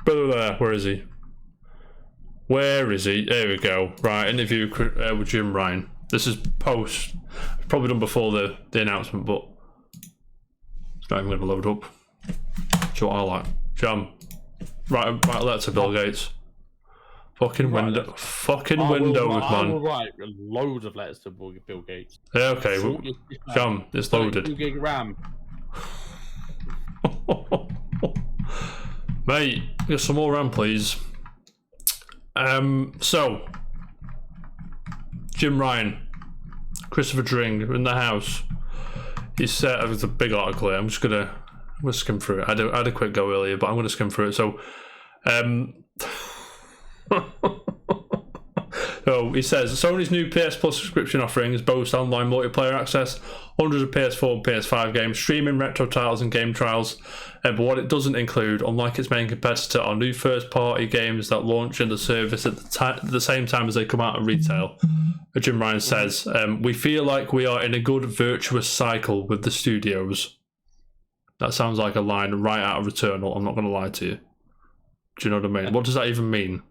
Where is he? Where is he? There we go. Right, interview with Jim Ryan. This is post. Probably done before the announcement, but it's not even going to load up. Do you know what I like? Jam. Right, letter to Bill Gates. Fucking Windows, man. I will write loads of letters to Bill Gates. Yeah, okay. Jam, it's loaded. 2 gig RAM. Mate, get some more RAM, please. So, Jim Ryan, Christopher Dring in the house. He said, it was a big article here. I'm gonna skim through it. I had a quick go earlier, but I'm gonna skim through it. So, so he says Sony's new PS Plus subscription offerings boast online multiplayer access, hundreds of PS4 and PS5 games, streaming retro titles and game trials. But what it doesn't include, unlike its main competitor, are new first-party games that launch in the service at the same time as they come out of retail. Jim Ryan says, "We feel like we are in a good virtuous cycle with the studios." That sounds like a line right out of Returnal. I'm not going to lie to you. Do you know what I mean? What does that even mean?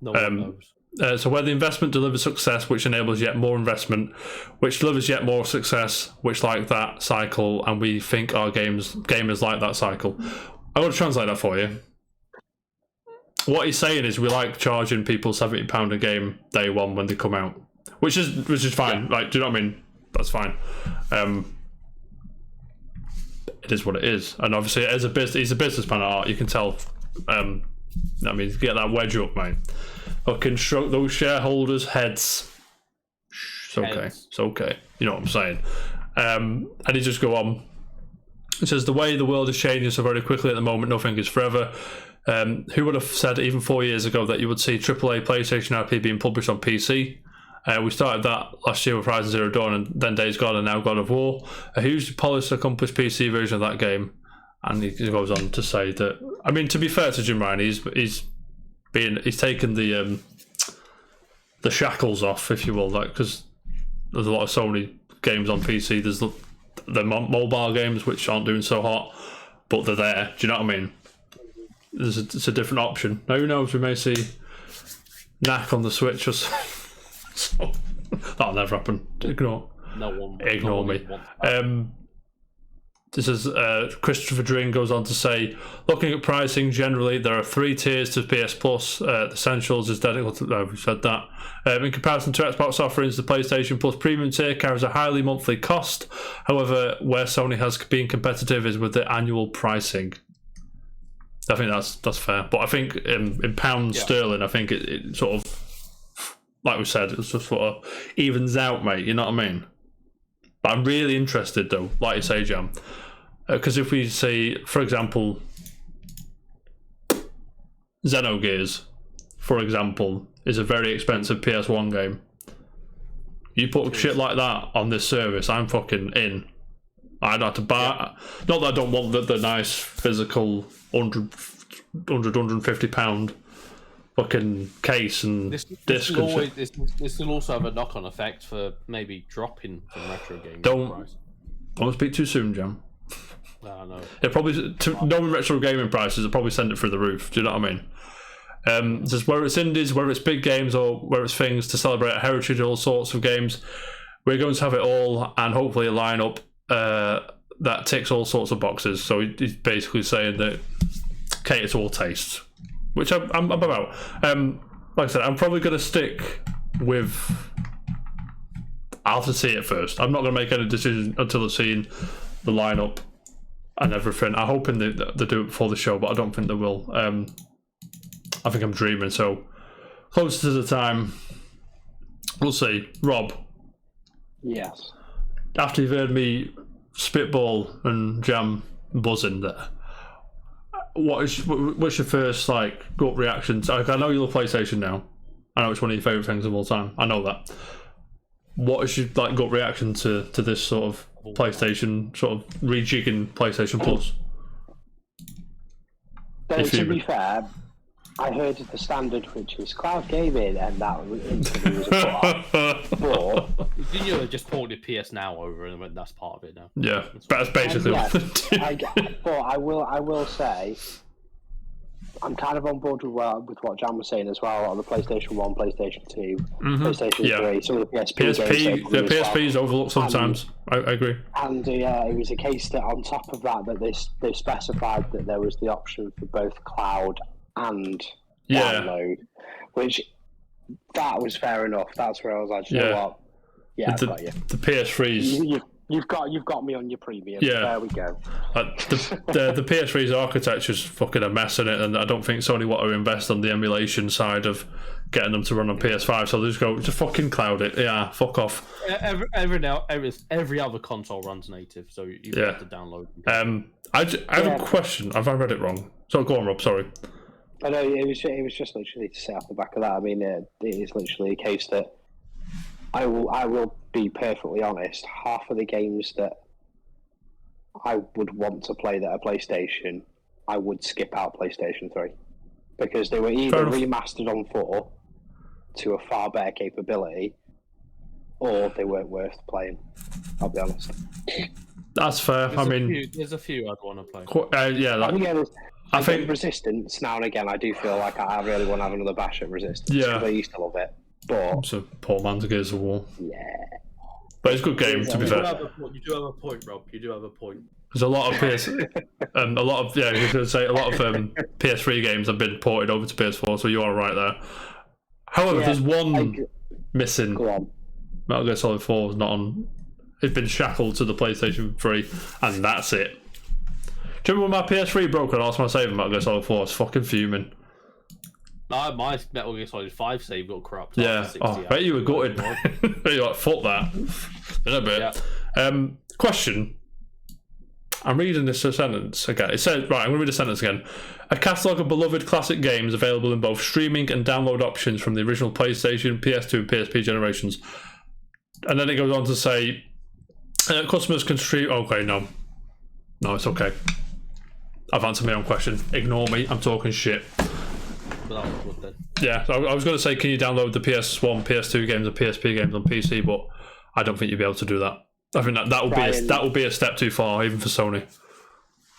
No one knows. So where the investment delivers success, which enables yet more investment, which delivers yet more success, which like that cycle, and we think our gamers like that cycle. I'm going to translate that for you. What he's saying is we like charging people £70 a game day one when they come out, which is fine. Yeah. Like, do you know what I mean? That's fine. It is what it is, and obviously, as a business, he's a businessman at heart. You can tell. I mean, get that wedge up, mate. Fucking stroke those shareholders' heads. It's okay. It's okay. You know what I'm saying. And he just go on. It says the way the world is changing so very quickly at the moment, nothing is forever. Who would have said even 4 years ago that you would see AAA PlayStation IP being published on PC? We started that last year with Horizon Zero Dawn, and then Days Gone, and now God of War. A hugely polished, accomplished PC version of that game. And he goes on to say that, I mean, to be fair to Jim Ryan, he's taken the shackles off, if you will, like, because there's a lot of Sony games on PC. There's the mobile games which aren't doing so hot, but they're there. Do you know what I mean? It's a different option. Now, who knows? We may see Knack on the Switch or so. That'll never happen. Ignore me. This is Christopher Dring goes on to say, looking at pricing generally, there are 3 tiers to PS Plus. The Essentials is dedicated. We said that. In comparison to Xbox offerings, the PlayStation Plus Premium tier carries a highly monthly cost. However, where Sony has been competitive is with the annual pricing. I think that's fair, but I think in pounds sterling, I think it sort of, like we said, it's just sort of evens out, mate. You know what I mean? But I'm really interested, though, like you say, Jam, because if we say, for example, Xenogears, for example, is a very expensive PS1 game. You put shit like that on this service, I'm fucking in. I'd have to buy. Not that I don't want the nice physical £150 fucking case and disc and shit. This will also have a knock-on effect for maybe dropping some retro games. Don't speak too soon, Jam. No. It probably knowing retro gaming prices, it'll probably send it through the roof. Do you know what I mean? Just whether it's indies, whether it's big games, or whether it's things to celebrate a heritage, all sorts of games, we're going to have it all, and hopefully a lineup that ticks all sorts of boxes. So he's basically saying that cater to all tastes, which I'm about. Like I said, I'm probably going to stick with. I'll have to see it first. I'm not going to make any decision until I've seen the lineup and everything. I'm hoping they do it before the show, but I don't think they will. I think I'm dreaming. So closer to the time, we'll see. Rob. Yes. After you've heard me spitball and Jam buzzing there, what's your first gut reaction? I know you love PlayStation now. I know it's one of your favourite things of all time. I know that. What is your gut reaction to this sort of PlayStation, sort of rejigging PlayStation Plus? To be fair, I heard the standard, which was cloud gaming, and that instantly was a put off. But you just ported PS Now over, and went, that's part of it now. Yeah, that's basically what they do. But I will say, I'm kind of on board with what Jan was saying as well. On the PlayStation 1, PlayStation 2, PlayStation 3, some of the PSP games. The PSP is overlooked sometimes. I agree. And it was a case that on top of that they specified that there was the option for both cloud and download, which that was fair enough. That's where I was like, you know what? Yeah, I've got you. The PS3's... You've got me on your premium. Yeah. There we go. The PS3's architecture's fucking a mess in it, and I don't think Sony want to invest on the emulation side of getting them to run on PS5. So they just fucking cloud it. Yeah, fuck off. Every other console runs native, so you have to download. I have a question. Have I read it wrong? So go on, Rob. Sorry. I know it was just literally to say off the back of that. I mean, it is literally a case that I will be perfectly honest. Half of the games that I would want to play that are PlayStation, I would skip out PlayStation 3 because they were either remastered on 4 to a far better capability, or they weren't worth playing. I'll be honest. That's fair. There's a few I'd want to play. I think Resistance now and again. I do feel like I really want to have another bash at Resistance. Yeah, I used to love it. But so poor man's Gears of War. Yeah, but it's a good game. To be fair, you do have a point, Rob. You do have a point. There's a lot of PS3 games have been ported over to PS4, so you are right there. However, there's one missing. Go on. Metal Gear Solid 4 is not on. It's been shackled to the PlayStation 3, and that's it. Do you remember when my PS3 broke and I lost my save in Metal Gear Solid 4? I was fucking fuming. No, my Metal Gear Solid 5 save got corrupt. Yeah. I bet you were gutted. You're like, fuck that. In a bit. Yeah. Question. I'm reading this sentence again. It says, right, I'm going to read the sentence again. A catalogue of beloved classic games available in both streaming and download options from the original PlayStation, PS2 and PSP generations. And then it goes on to say, customers can stream... Okay, no, it's okay. I've answered my own question. Ignore me, I'm talking shit. Yeah, I was going to say, can you download the PS1, PS2 games and PSP games on PC, but I don't think you'll be able to do that. I think that would be a step too far, even for Sony.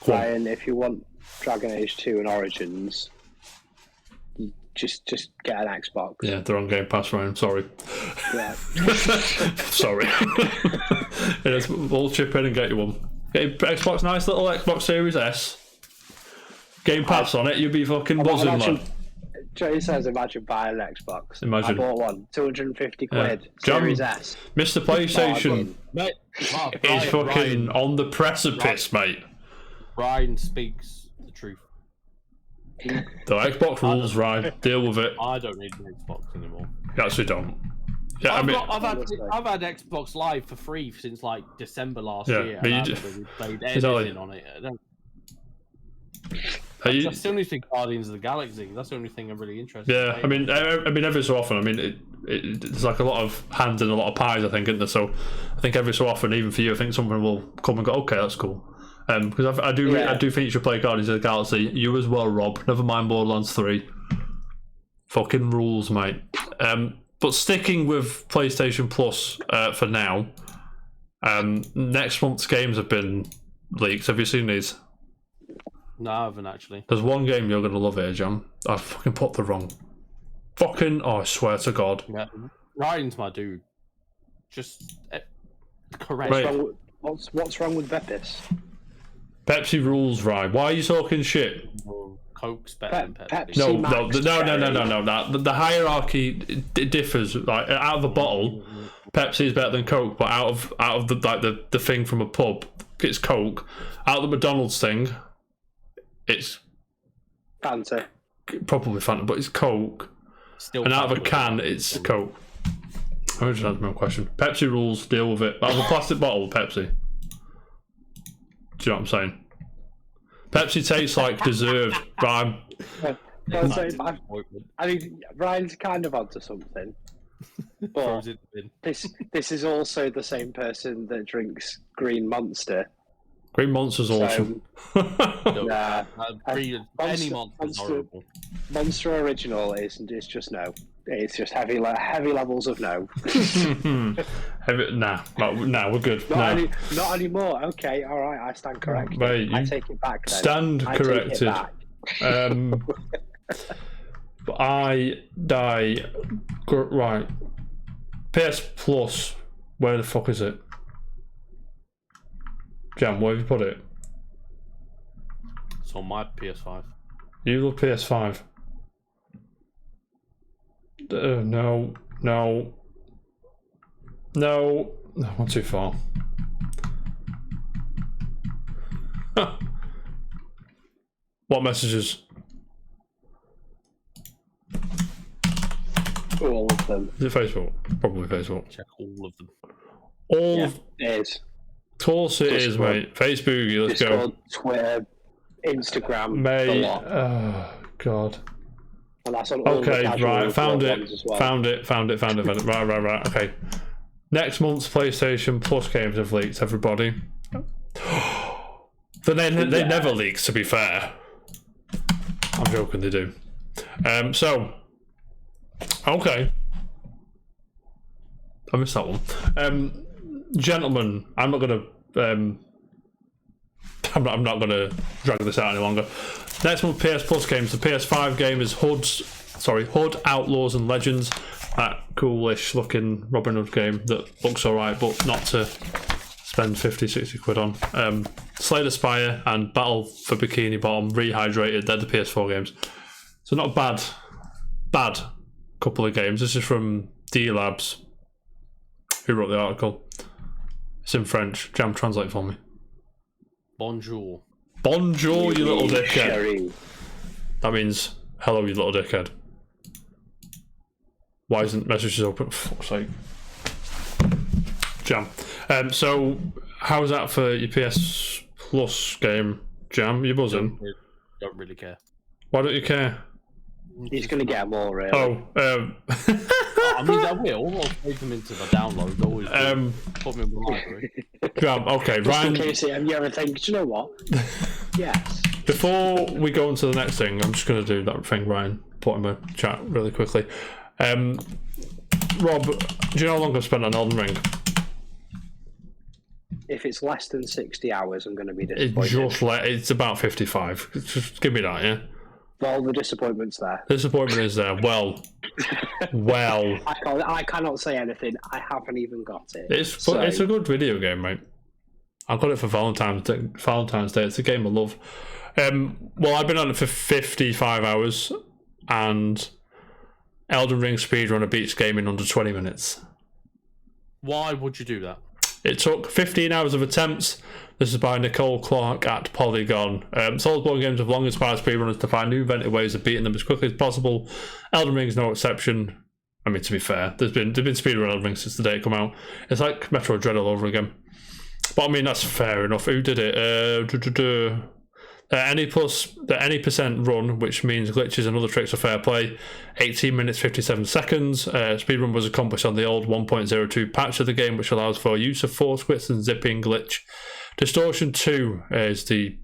Ryan, if you want Dragon Age 2 and Origins, just get an Xbox. Yeah, they're on Game Pass, Ryan. Sorry. Yeah. Sorry. We'll chip in and get you one. Get your Xbox, nice little Xbox Series S. Game Pass on it, you'd be fucking buzzing, man. Joey says, imagine buying an Xbox. Imagine. I bought one, 250 quid, Series S. Mr. PlayStation is fucking on the precipice, mate. Ryan speaks the truth. The Xbox rules, Ryan. Deal with it. I don't need an Xbox anymore. You actually don't. Yeah, I've had Xbox Live for free since like December last year. But and I haven't played anything on it. That's the only thing Guardians of the Galaxy. That's the only thing I'm really interested in. Yeah, I mean, every so often, there's like a lot of hands and a lot of pies, I think, isn't there? So I think every so often, even for you, I think someone will come and go, okay, that's cool. Because I do think you should play Guardians of the Galaxy. You as well, Rob. Never mind Borderlands 3. Fucking rules, mate. But sticking with PlayStation Plus for now, next month's games have been leaked. Have you seen these? No, I haven't actually. There's one game you're going to love here, Jam. I fucking put the wrong... I swear to God. Yeah. Ryan's my dude. Just correct. Right. What's wrong with Beppis? Pepsi rules, Ryan. Why are you talking shit? Coke's better than Pepsi. No. The hierarchy differs. Like out of a bottle, Pepsi is better than Coke, but out of the thing from a pub, it's Coke. Out of the McDonald's thing, it's Fanta. Probably Fanta, but it's Coke. Still and out of a can, it's Coke. I just answered my question. Pepsi rules, deal with it. Out of a plastic bottle, Pepsi. Do you know what I'm saying? Pepsi tastes like deserved, Ryan. I mean, Ryan's kind of onto something. But this is also the same person that drinks Green Monster. Green Monster's awesome. Nah, any Monster's horrible. Monster Original is just no. It's just heavy levels of no. Nah, we're good. Not anymore. Okay, all right, I stand corrected. Mate, I take it back then. Stand corrected. I die. Right. PS Plus. Where the fuck is it? Jam, where have you put it? It's on my PS5. You love PS5. No. Not too far. What messages? All of them. Is it Facebook? Probably Facebook. Check all of them. It is. Of course it is, mate. Facebook, let's Discord, go. Twitter, Instagram, mate. a lot. Oh, God. And that's on all okay, the right. Found it. Well. Found it. Right. Okay. Next month's PlayStation Plus games have leaked, everybody. They never leak, to be fair. I'm joking, they do. Okay. I missed that one. Gentlemen, I'm not gonna drag this out any longer. Next month PS Plus games. The PS5 game is Hood, Outlaws and Legends. That coolish looking Robin Hood game that looks alright, but not to spend 50-60 quid on. Slay the Spire and Battle for Bikini Bottom Rehydrated, they're the PS4 games. So not bad couple of games. This is from D Labs, who wrote the article. It's in French. Jam, translate for me. Bonjour. Bonjour, you little dickhead. Sharing. That means hello, you little dickhead. Why isn't messages open? For fuck's sake. Jam. So, how's that for your PS Plus game, Jam? You buzzing? Don't really care. Why don't you care? He's going to get them all, really. I mean, I will. I'll save them into the download. Always put them in the library. Jam, okay, Ryan. Just in case you ever think, do you know what? Yes. Before we go on to the next thing, I'm just going to do that thing Ryan put in my chat really quickly. Rob, do you know how long I've spent on Elden Ring? If it's less than 60 hours, I'm going to be disappointed. It's about 55. Just give me that, yeah? Well, the disappointment's there. Disappointment is there. Well. I cannot say anything. I haven't even got it. It's a good video game, mate. I got it for Valentine's Day. It's a game I love. Well, I've been on it for 55 hours, and Elden Ring speedrunner beats game in under 20 minutes. Why would you do that? It took 15 hours of attempts. This is by Nicole Clark at Polygon. Soulsborne games have long inspired speedrunners to find new inventive ways of beating them as quickly as possible. Elden Ring is no exception. I mean, to be fair, there's been speedrun Elden Ring since the day it came out. It's like Metroid Dread all over again. But I mean, that's fair enough. Who did it? Any percent run, which means glitches and other tricks are fair play. 18 minutes 57 seconds. Speedrun was accomplished on the old 1.02 patch of the game, which allows for use of force quits and zipping glitch. Distortion 2 is the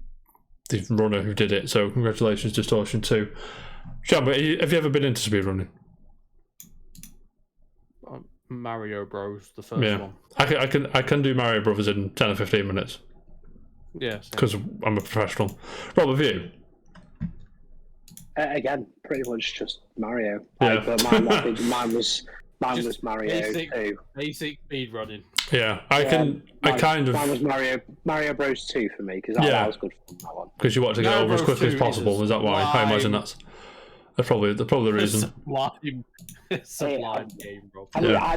runner who did it, so congratulations, Distortion 2. Jam, have you ever been into speedrunning? Mario Bros, the first one. I can do Mario Brothers in 10 or 15 minutes. Yes. Because I'm a professional. Rob, have you? Again, pretty much just Mario. Yeah. But mine was Mario too. Basic speed running. Yeah, Mine was Mario Bros 2 for me, because that was good fun, that one. Because you want to get over as quickly as possible, is that why? I imagine that's probably the reason. Sublime game, bro. I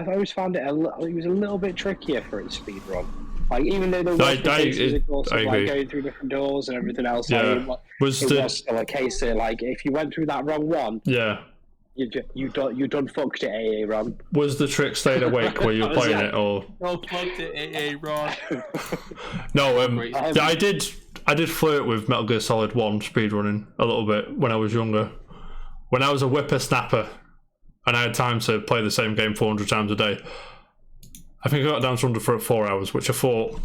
always found it was a little bit trickier for its speed run. Like, even though there was cases, of course, of like going through different doors and everything else, it was still a case that, like, if you went through that wrong one, you done fucked it, AA Ron. Was the trick stayed awake while you were playing it, or? No, fucked it, AA Ron. No, I did flirt with Metal Gear Solid 1 speedrunning a little bit when I was younger. When I was a whippersnapper and I had time to play the same game 400 times a day, I think I got down to under 4 hours, which I thought,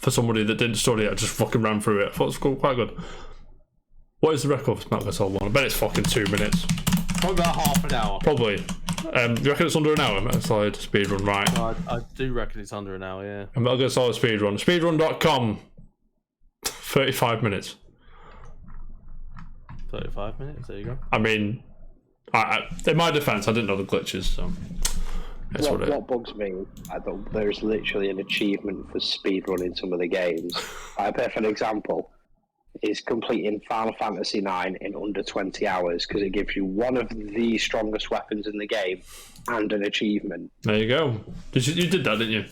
for somebody that didn't study it, I just fucking ran through it. I thought it was quite good. What is the record for Metal Gear Solid 1? I bet it's fucking 2 minutes. Probably about half an hour. Probably. Do you reckon it's under an hour, Metal Gear Solid speedrun, right? I do reckon it's under an hour, yeah. And Metal Gear Solid speedrun. Speedrun.com. 35 minutes. 35 minutes, there you go. I mean, in my defense, I didn't know the glitches, so that's what bugs me, there's literally an achievement for speedrunning some of the games. A perfect example is completing Final Fantasy IX in under 20 hours, because it gives you one of the strongest weapons in the game and an achievement. There you go. You did that, didn't you?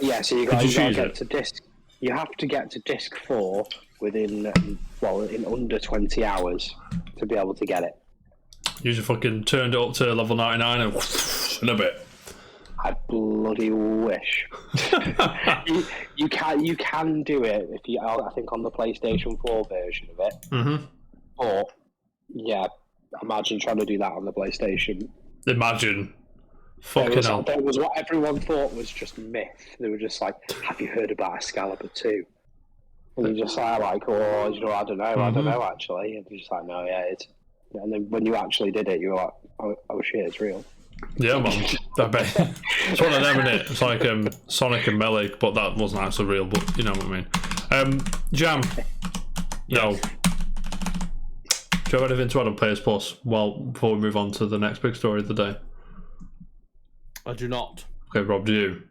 Yeah, so you got to get to disc. You have to get to disc 4 within, in under 20 hours to be able to get it. You just fucking turned it up to level 99 and in a bit. I bloody wish. you can do it if you. I think on the PlayStation 4 version of it. Mm-hmm. But yeah, imagine trying to do that on the PlayStation. Imagine. Fucking hell. That was what everyone thought was just myth. They were just like, "Have you heard about Excalibur 2?" And you're just like, "Oh, I don't know actually." And you're just like, "No, yeah, it's." And then when you actually did it, you were like, "Oh shit, it's real." Yeah, man. I bet. It's one of them, isn't it? It's like Sonic and Melee, but that wasn't actually real, but you know what I mean. Jam. Yes. No. Do you have anything to add on PS Plus before we move on to the next big story of the day? I do not. Okay, Rob, do you?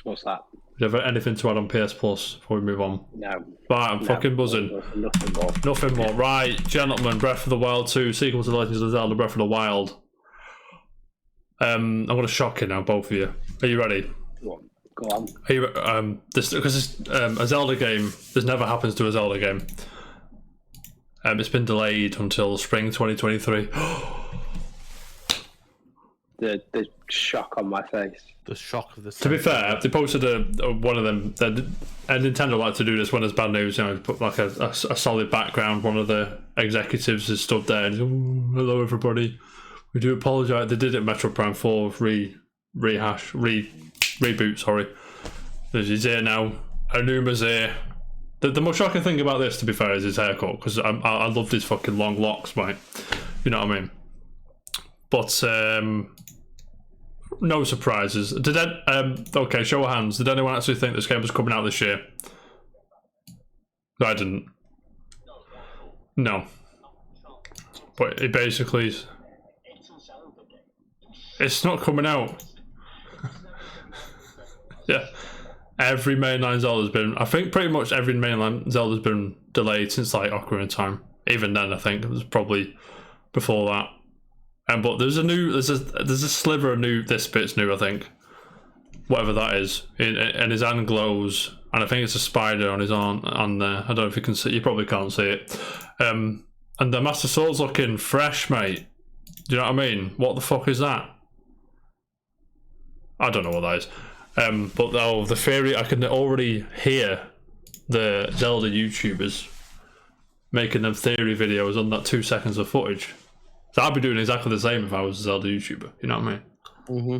What's that? Do you have anything to add on PS Plus before we move on? No. Right, I'm fucking buzzing. Nothing more. Right, gentlemen, Breath of the Wild 2, sequel to The Legend of Zelda Breath of the Wild. I'm going to shock you now, both of you. Are you ready? Go on. Are you, because it's a Zelda game, this never happens to a Zelda game. It's been delayed until spring 2023. The shock on my face. The shock of the. To be fair, they posted one of them. And Nintendo like to do this when there's bad news. You know, put like a solid background. One of the executives has stood there and said, "Oh, hello everybody. We do apologise." They did it Metro Prime 4 reboot. Sorry, he's here now. Anuma's here. The most shocking thing about this, to be fair, is his haircut, because I loved his fucking long locks, mate. You know what I mean? But no surprises. Okay, show of hands. Did anyone actually think this game was coming out this year? I didn't. No. But it basically is. It's not coming out. Yeah. Every mainline Zelda's been. I think pretty much every mainline Zelda's been delayed since like Ocarina of Time. Even then, I think it was probably before that. But there's a sliver of new. This bit's new, I think. Whatever that is, and his hand glows, and I think it's a spider on his arm on there. I don't know if you can see. You probably can't see it. And the Master Sword's looking fresh, mate. Do you know what I mean? What the fuck is that? I don't know what that is. But the theory, I can already hear the Zelda YouTubers making them theory videos on that 2 seconds of footage. So I'd be doing exactly the same if I was a Zelda YouTuber. You know what I mean? Mm-hmm.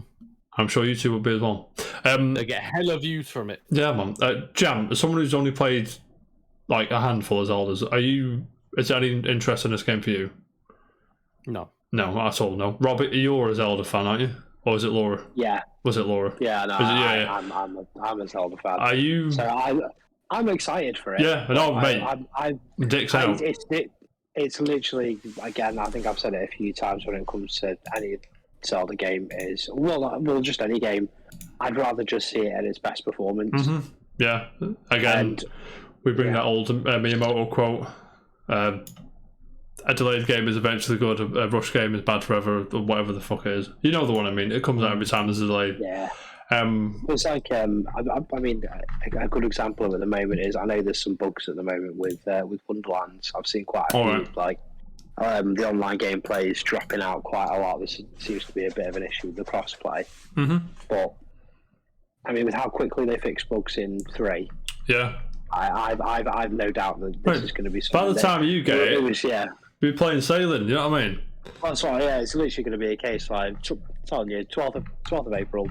I'm sure you two would be as well. They get hella views from it. Yeah, man. Jam, as someone who's only played like a handful of Zeldas, is there any interest in this game for you? No. No, at all, no. Robert, you're a Zelda fan, aren't you? Or is it Laura? Yeah. Was it Laura? Yeah, no, I'm a Zelda fan. Are you... So I'm excited for it. Yeah, no, mate. Dick's out. It's literally, again, I think I've said it a few times when it comes to any Zelda game is, well, just any game, I'd rather just see it at its best performance. Mm-hmm. Yeah, again, we bring that old Miyamoto quote, a delayed game is eventually good, a rush game is bad forever, or whatever the fuck it is. You know the one I mean, it comes out every time there's a delay. Yeah. It's like, I mean, a good example of it at the moment is, I know there's some bugs at the moment with Wonderlands. I've seen quite a few, like, the online gameplay is dropping out quite a lot. This seems to be a bit of an issue with the crossplay. Mm-hmm. But I mean, with how quickly they fix bugs in 3, yeah, I've no doubt that this is going to be something. By the time you get it, be playing sailing. You know what I mean? That's right. Yeah, it's literally going to be a case like telling you 12th of April.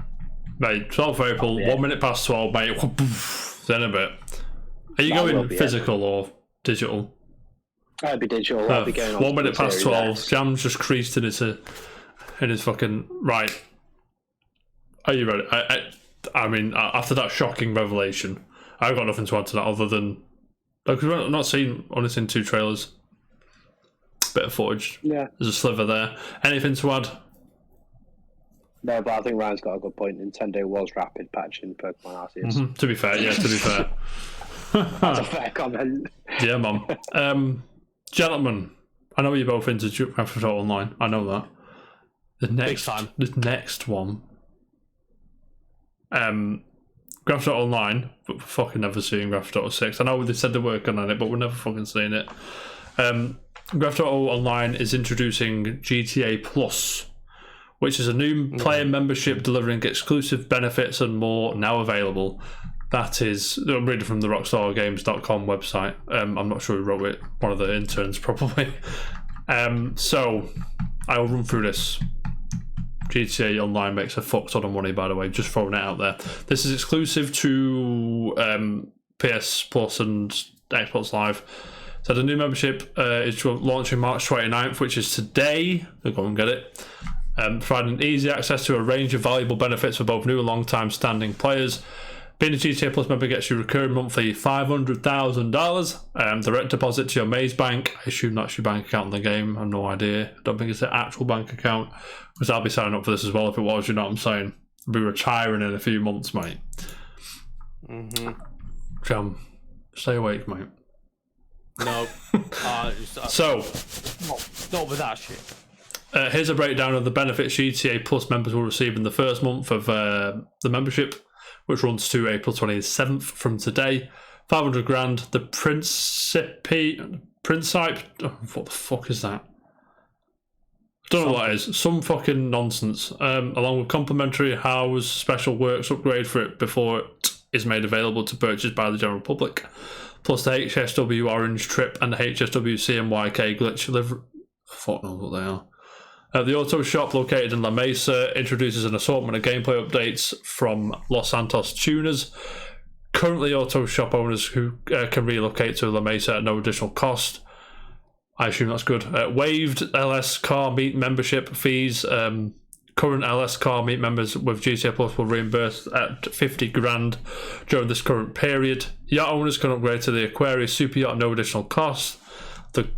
Mate, 12th of April, 1 minute past 12, mate. Then a bit. Are you going physical or digital? I'd be digital. I'd be going on 1 minute past 12. Jam's just creased in his fucking right. Are you ready? I mean, after that shocking revelation, I've got nothing to add to that other than because we've only seen 2 trailers, bit of footage. Yeah, there's a sliver there. Anything to add? No, but I think Ryan's got a good point. Nintendo was rapid patching Pokemon Arceus. Mm-hmm. To be fair, yeah, to be fair. That's a fair comment. Yeah, man. Gentlemen, I know you're both into Grand Theft Auto Online. I know that. The next one, Grand Theft Auto Online, but we're fucking never seeing Grand Theft Auto 6. I know they said they're working on it, but we're never fucking seeing it. Grand Theft Auto Online is introducing GTA Plus, which is a new player membership delivering exclusive benefits and more now available. That is, I'm reading from the RockstarGames.com website. I'm not sure who wrote it. One of the interns, probably. So, I'll run through this. GTA Online makes a fuck ton of money, by the way. Just throwing it out there. This is exclusive to PS Plus and Xbox Live. So the new membership is launching March 29th, which is today. So go and get it. Providing easy access to a range of valuable benefits for both new and long-time standing players. Being a GTA Plus member gets you recurring monthly $500,000, direct deposit to your Maze Bank. I assume that's your bank account in the game. I have no idea. I don't think it's the actual bank account, because I'll be signing up for this as well if it was, you know what I'm saying? I'll be retiring in a few months, mate. Mm-hmm. Jam, stay awake, mate. No. So, not with that shit. Here's a breakdown of the benefits GTA Plus members will receive in the first month of the membership, which runs to April 27th from today. 500 grand. The Principe. What the fuck is that? I don't know what that is. Some fucking nonsense. Along with complimentary house special works upgrade for it before it is made available to purchase by the general public. Plus the HSW Orange Trip and the HSW CMYK Glitch Livery. Fuck knows what they are. The auto shop located in La Mesa introduces an assortment of gameplay updates from Los Santos tuners. Currently, auto shop owners who can relocate to La Mesa at no additional cost. I assume that's good. Waived LS Car Meet membership fees. Current LS Car Meet members with GTA Plus will reimburse at 50 grand during this current period. Yacht owners can upgrade to the Aquarius Super Yacht at no additional cost. The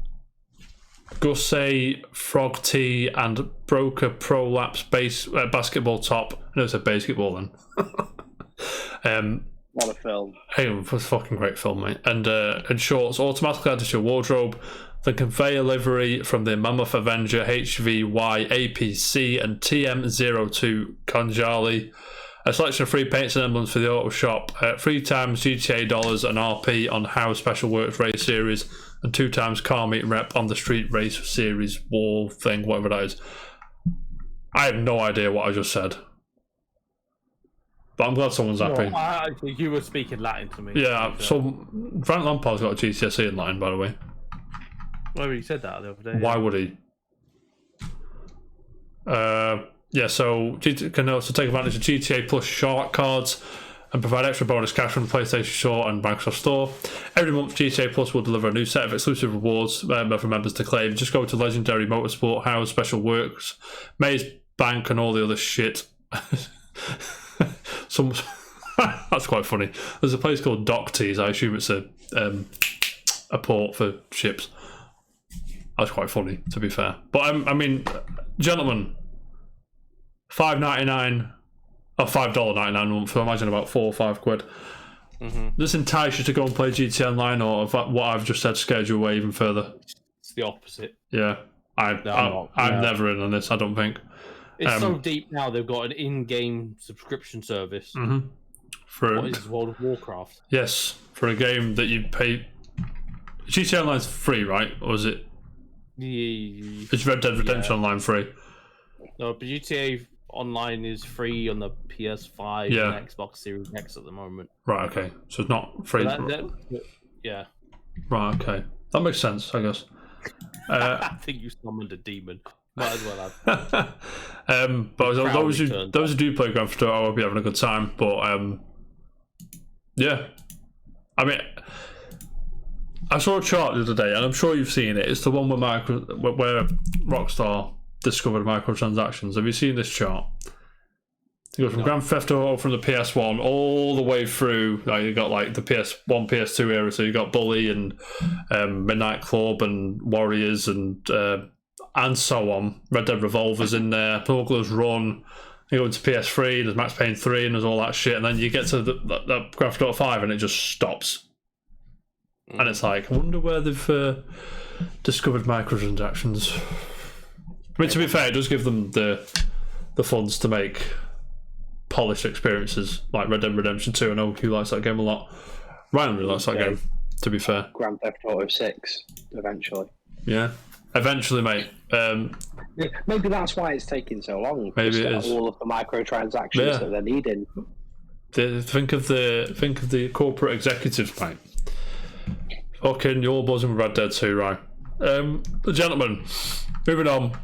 Gusset, Frog Tee, and Broker Prolapse basketball top. I know it's a basketball then. What a film. Hey, it was a fucking great film, mate. And shorts automatically added to your wardrobe. The conveyor livery from the Mammoth Avenger, HVY, APC, and TM02 Conjali. A selection of free paints and emblems for the auto shop. 3 times GTA dollars and RP on How Special Works Race Series. And 2 times car meet rep on the Street Race Series wall thing, whatever that is. I have no idea what I just said. But I'm glad someone's happy. You were speaking Latin to me. Yeah, so Frank Lampard's got a GCSE in Latin, by the way. Well, he said that the other day. Why would he? Yeah, so can also take advantage of GTA Plus Shark cards and provide extra bonus cash from the PlayStation Store and Microsoft Store. Every month, GTA Plus will deliver a new set of exclusive rewards for members to claim. Just go to Legendary Motorsport, House, Special Works, Maze Bank, and all the other shit. That's quite funny. There's a place called Dock Tees. I assume it's a port for ships. That's quite funny, to be fair. But I mean, gentlemen, $5.99 or $5.99 a month. So I imagine about £4 or £5. This entice you to go and play GTA Online, or if what I've just said scared you away even further? It's the opposite. Yeah, I'm never in on this. I don't think. It's so deep now. They've got an in-game subscription service. For what is World of Warcraft? Yes, for a game that you pay. GTA Online's free, right? Or is it? Yeah. Is Red Dead Redemption Online free? No, but GTA Online is free on the PS5 and Xbox Series X at the moment. Right. Okay. So it's not free. Yeah. Right. Okay. That makes sense, I guess. I think you summoned a demon. Might as well have. But those who do play Grand Theft Auto, I will be having a good time. But yeah, I mean, I saw a chart the other day, and I'm sure you've seen it. It's the one where Rockstar discovered microtransactions. Have you seen this chart? You go from Grand Theft Auto from the PS1 all the way through. Like, you got like the PS1, PS2 era. So you got Bully and Midnight Club and Warriors and so on. Red Dead Revolver's in there. Smuggler's Run. You go into PS3. There's Max Payne 3 and there's all that shit. And then you get to the Grand Theft Auto 5 and it just stops. And it's like, I wonder where they've discovered microtransactions. I mean, to be fair, it does give them the funds to make polished experiences like Red Dead Redemption 2. I know he likes that game a lot. Ryan really likes that game, to be fair. Grand Theft Auto 6, eventually. Yeah, eventually, mate. Maybe that's why it's taking so long. Maybe it is. All of the microtransactions that they're needing. Think of the corporate executives, mate. Fucking, you're buzzing with Red Dead 2, right? Gentlemen, moving on.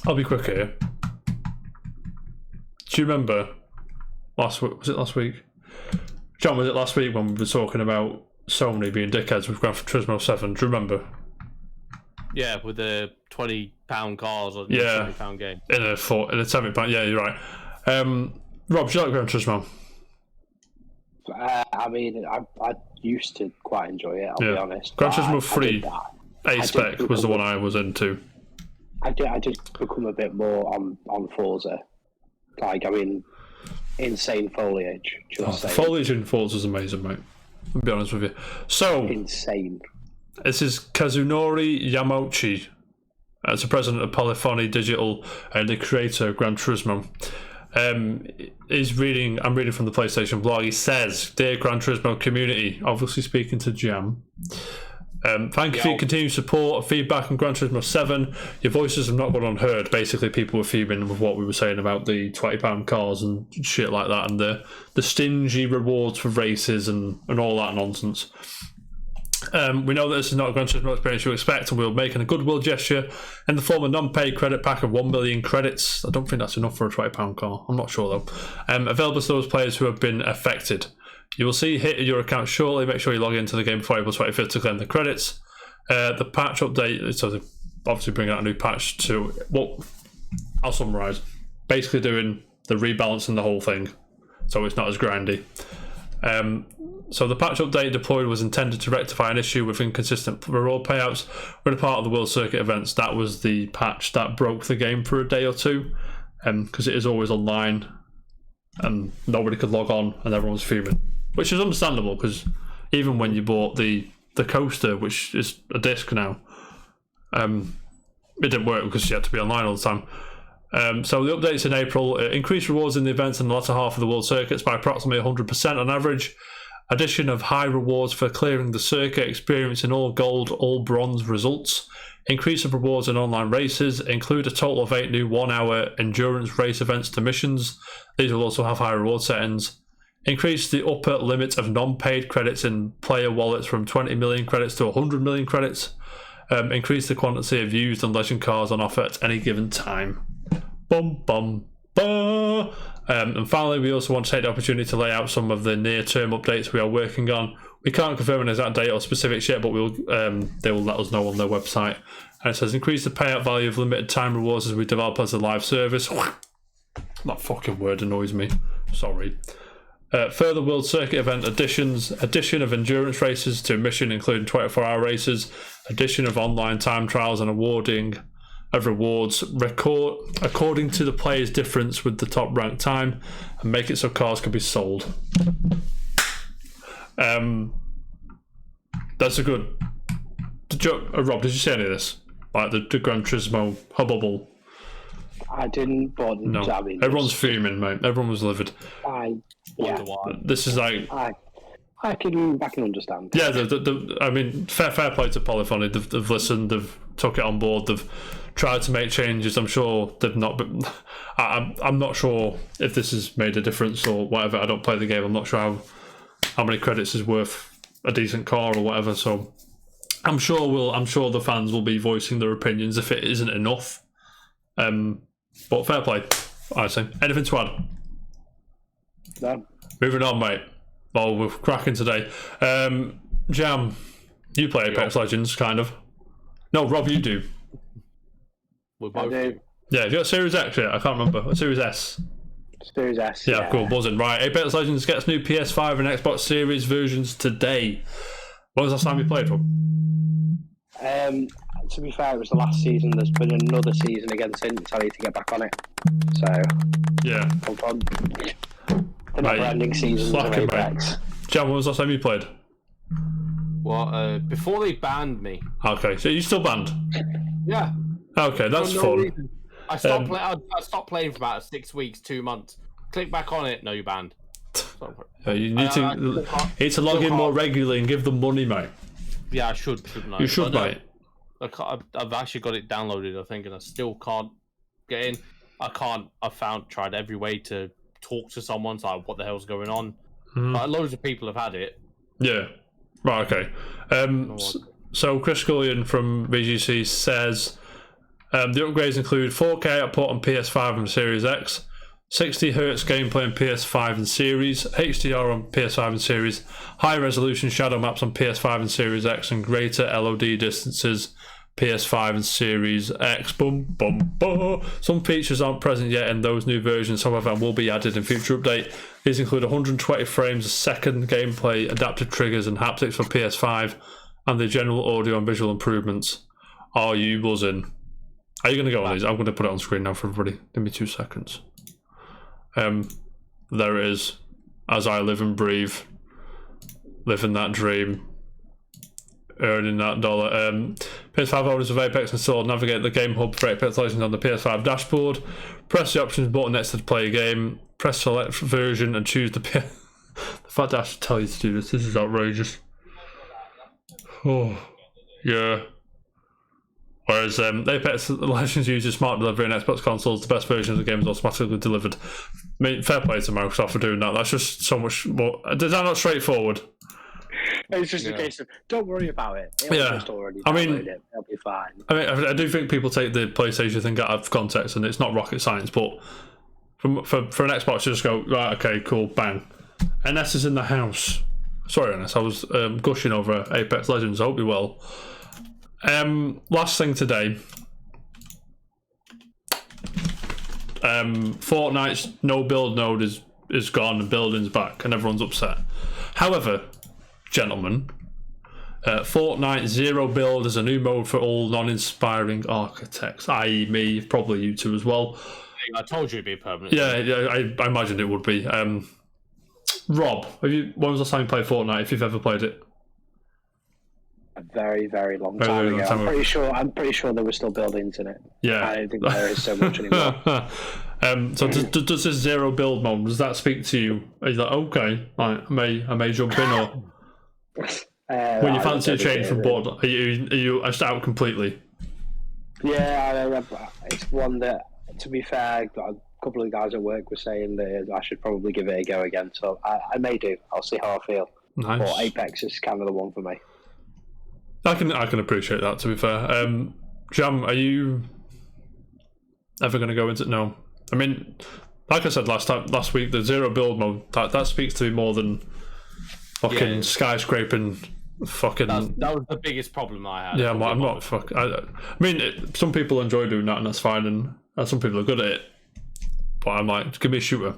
I'll be quick here. Do you remember last week? Was it last week? John, was it last week when we were talking about Sony being dickheads with Gran Turismo 7? Do you remember? Yeah, with the £20 cars or the £70 game. In a £70. Yeah, you're right. Rob, do you like Gran Turismo? I mean, I used to quite enjoy it. I'll be honest. Gran Turismo 3 A-Spec was the one I was into. I did become a bit more on Forza. Like, I mean, insane foliage. Foliage in Forza is amazing, mate. I'll be honest with you. So insane. This is Kazunori Yamauchi. As the president of Polyphony Digital and the creator of Gran Turismo. I'm reading from the PlayStation blog. He says, "Dear Gran Turismo community," obviously speaking to Jam. Thank you for your continued support and feedback on Gran Turismo 7. Your voices have not gone unheard. Basically, people were fuming with what we were saying about the £20 cars and shit like that, and the stingy rewards for races and all that nonsense. We know that this is not a Gran Turismo experience you expect, and we're making a goodwill gesture in the form of non-paid credit pack of 1 million credits. I don't think that's enough for a £20 car. I'm not sure, though. Available to those players who have been affected. You will see hit your account shortly. Make sure you log into the game before April 25th to claim the credits. The patch update, so they obviously bring out a new patch to, well, I'll summarise. Basically doing the rebalancing the whole thing, so it's not as grindy. So the patch update deployed was intended to rectify an issue with inconsistent reward payouts when a part of the World Circuit events. That was the patch that broke the game for a day or two, because it is always online and nobody could log on and everyone's fuming. Which is understandable, because even when you bought the coaster, which is a disc now, it didn't work because you had to be online all the time. So the updates in April increased rewards in the events in the latter half of the World Circuits by approximately 100% on average. Addition of high rewards for clearing the circuit, experiencing all gold, all bronze results. Increase of rewards in online races. Include a total of 8 new 1-hour endurance race events to missions. These will also have high reward settings. Increase the upper limit of non-paid credits in player wallets from 20 million credits to 100 million credits. Increase the quantity of used and legend cards on offer at any given time. Bum, bum, bum. And finally, we also want to take the opportunity to lay out some of the near-term updates we are working on. We can't confirm an exact date or specifics yet, but they will let us know on their website. And it says, increase the payout value of limited time rewards as we develop as a live service. That fucking word annoys me. Sorry. Further World Circuit event additions. Addition of endurance races to mission, including 24-hour races. Addition of online time trials and awarding of rewards according to the player's difference with the top ranked time, and make it so cars can be sold. That's a good. Rob, did you see any of this? Like the Gran Turismo hubble? I didn't, but no. I mean, everyone's fuming, mate. Everyone was livid. Yeah. This is like. I can understand. Yeah, I mean, fair play to Polyphony. They've listened, they've took it on board, they've tried to make changes. I'm sure they've not. But I'm not sure if this has made a difference or whatever. I don't play the game. I'm not sure how many credits is worth a decent car or whatever. So I'm sure the fans will be voicing their opinions if it isn't enough. But fair play, I say. Anything to add? No. Moving on, mate. Well, we're cracking today. Jam, you play Apex Legends, kind of. No, Rob, you do. We both do. Yeah, have you got Series X yet? I can't remember. What, Series S? Series S. Yeah, cool, buzzing. Right, Apex Legends gets new PS5 and Xbox Series versions today. When was the last time you played one? To be fair, it was the last season. There's been another season again since. I need to get back on it. So, yeah. The never-ending seasons of Apex. Jam, when was the last time you played? Well, before they banned me. Okay, so you still banned? Yeah. Okay, that's fun. I stopped playing for about 6 weeks, 2 months. Click back on it. No, you're banned. You need to log in more regularly and give them money, mate. Yeah, I shouldn't I? You should, mate. I've actually got it downloaded, I think, and I still can't get in. I've tried every way to talk to someone. So like, what the hell's going on? Like, loads of people have had it. Yeah. Right. Okay. So Chris Scullion from VGC says the upgrades include 4K output on PS5 and Series X, 60 Hz gameplay on PS5 and Series, HDR on PS5 and Series, high resolution shadow maps on PS5 and Series X, and greater LOD distances PS5 and Series X. Boom, boom, boom. Some features aren't present yet in those new versions, however, and will be added in future update. These include 120 frames a second gameplay, adaptive triggers, and haptics for PS5, and the general audio and visual improvements. Are you buzzing? Are you going to go on these? I'm going to put it on screen now for everybody. Give me 2 seconds. There it is. As I live and breathe, living that dream, earning that dollar. PS5 owners of Apex installed. Navigate the game hub for Apex Legends on the PS5 dashboard. Press the options button next to play a game. Press select version and choose the The fact that I have to tell you to do this is outrageous. Oh, yeah. Whereas Apex Legends uses smart delivery on Xbox consoles, the best version of the game is automatically delivered. I mean, fair play to Microsoft for doing that. That's just so much more. Is that not straightforward? It's just a case of don't worry about it. Just already I mean, it. It'll be fine. I mean, I do think people take the PlayStation thing out of context, and it's not rocket science. But for an Xbox, you just go right, okay, cool, bang. NS is in the house. Sorry, NS, I was gushing over Apex Legends. I hope you're well. Last thing today. Fortnite's no build node is gone and building's back, and everyone's upset. However, gentlemen, Fortnite Zero Build is a new mode for all non-inspiring architects, i.e. me, probably you two as well. I told you it'd be permanent. Yeah, I imagined it would be. Rob, when was the last time you played Fortnite, if you've ever played it? A very, very long time ago. I'm pretty sure there were still buildings in it. Yeah. I don't think there is so much anymore. So does this zero build mode, does that speak to you? Are you like, okay, right, I may jump in, or when you fancy a change from board, are you just out completely? Yeah, it's one that, to be fair, a couple of guys at work were saying that I should probably give it a go again, so I may do. I'll see how I feel. Nice. But Apex is kind of the one for me. I can appreciate that, to be fair. Jam, are you ever going to go into it? No. I mean, like I said last week, the zero build mode, that speaks to me more than fucking skyscraping. Fucking. That was the biggest problem I had. Yeah, I'm not. I mean, some people enjoy doing that, and that's fine, and some people are good at it. But I'm like, give me a shooter.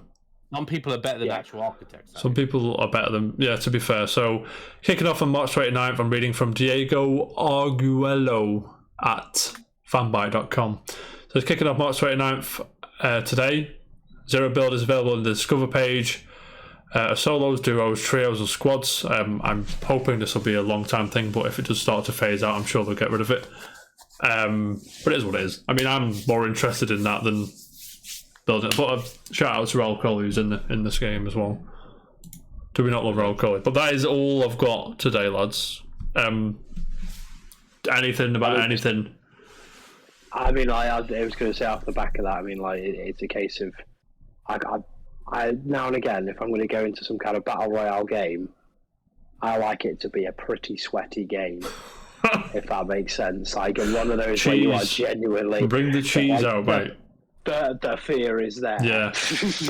Some people are better than actual architects. Some people are better than, to be fair. So, kicking off on March 29th, I'm reading from Diego Arguello at fanbyte.com. So, it's kicking off March 29th today. Zero build is available in the Discover page. Solos, duos, trios, and squads. I'm hoping this will be a long time thing, but if it does start to phase out, I'm sure they'll get rid of it. But it is what it is. I mean, I'm more interested in that than building it. But shout out to Raul Coley, who's in this game as well. Do we not love Raul Coley? But that is all I've got today, lads. Anything about anything? I mean, I was going to say off the back of that, I mean, like, it's a case of I now and again, if I'm going to go into some kind of battle royale game, I like it to be a pretty sweaty game, if that makes sense. Like one of those where you are genuinely bring the cheese out, mate. The fear is there. Yeah,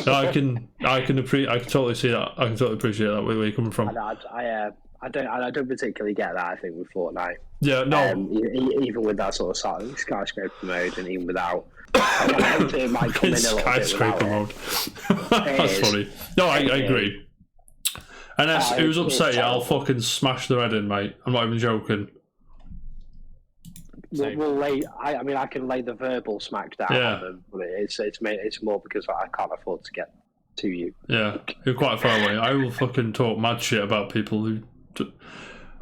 no, I can totally see that. I can totally appreciate that where you're coming from. I don't particularly get that. I think with Fortnite. Yeah, no. Even with that sort of skyscraper mode, and even without. I think it might come in a little skyscraper bit mode. That's funny. No, I agree. And who's upset? Yeah, I'll fucking smash their head in, mate. I'm not even joking. We'll lay. I mean, I can lay the verbal smack down on them, but it's more because I can't afford to get to you. Yeah, you're quite far away. I will fucking talk mad shit about people who.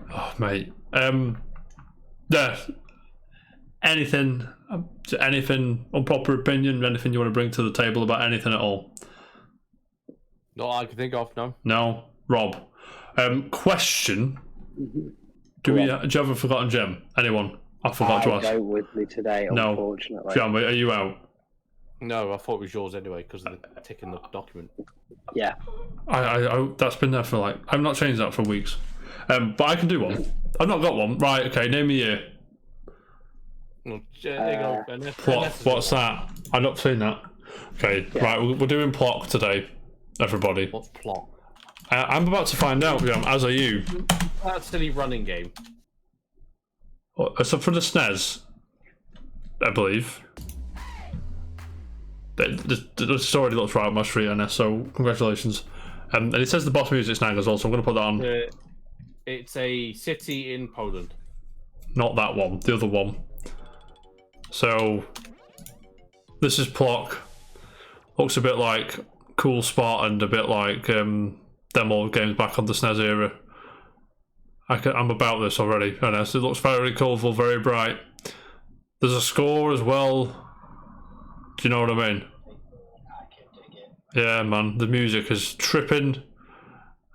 Oh, mate. Yeah. Anything, unpopular opinion, anything you want to bring to the table about anything at all? Not I can think of, no. No, Rob. Question: Do you have a forgotten gem? Anyone? I forgot to ask. Go with me today, unfortunately. Jam, are you out? No, I thought it was yours anyway because of the tick in the document. Yeah. I that's been there for like I've not changed that for weeks. But I can do one. I've not got one. Right? Okay. Name a year. Plock. What's that? I've not seen that. Okay, right, we're doing Plock today, everybody. What's Plock? I'm about to find out, as are you. That's a silly running game. So for the SNES, I believe. This already looks right on my street, NS, so congratulations. And it says the boss music's snag as well, so I'm going to put that on. It's a city in Poland. Not that one, the other one. So, this is Plock. Looks a bit like Cool Spot and a bit like them old games back on the SNES era. I'm about this already, honest. It looks very colourful, very bright. There's a score as well. Do you know what I mean? Yeah, man. The music is tripping.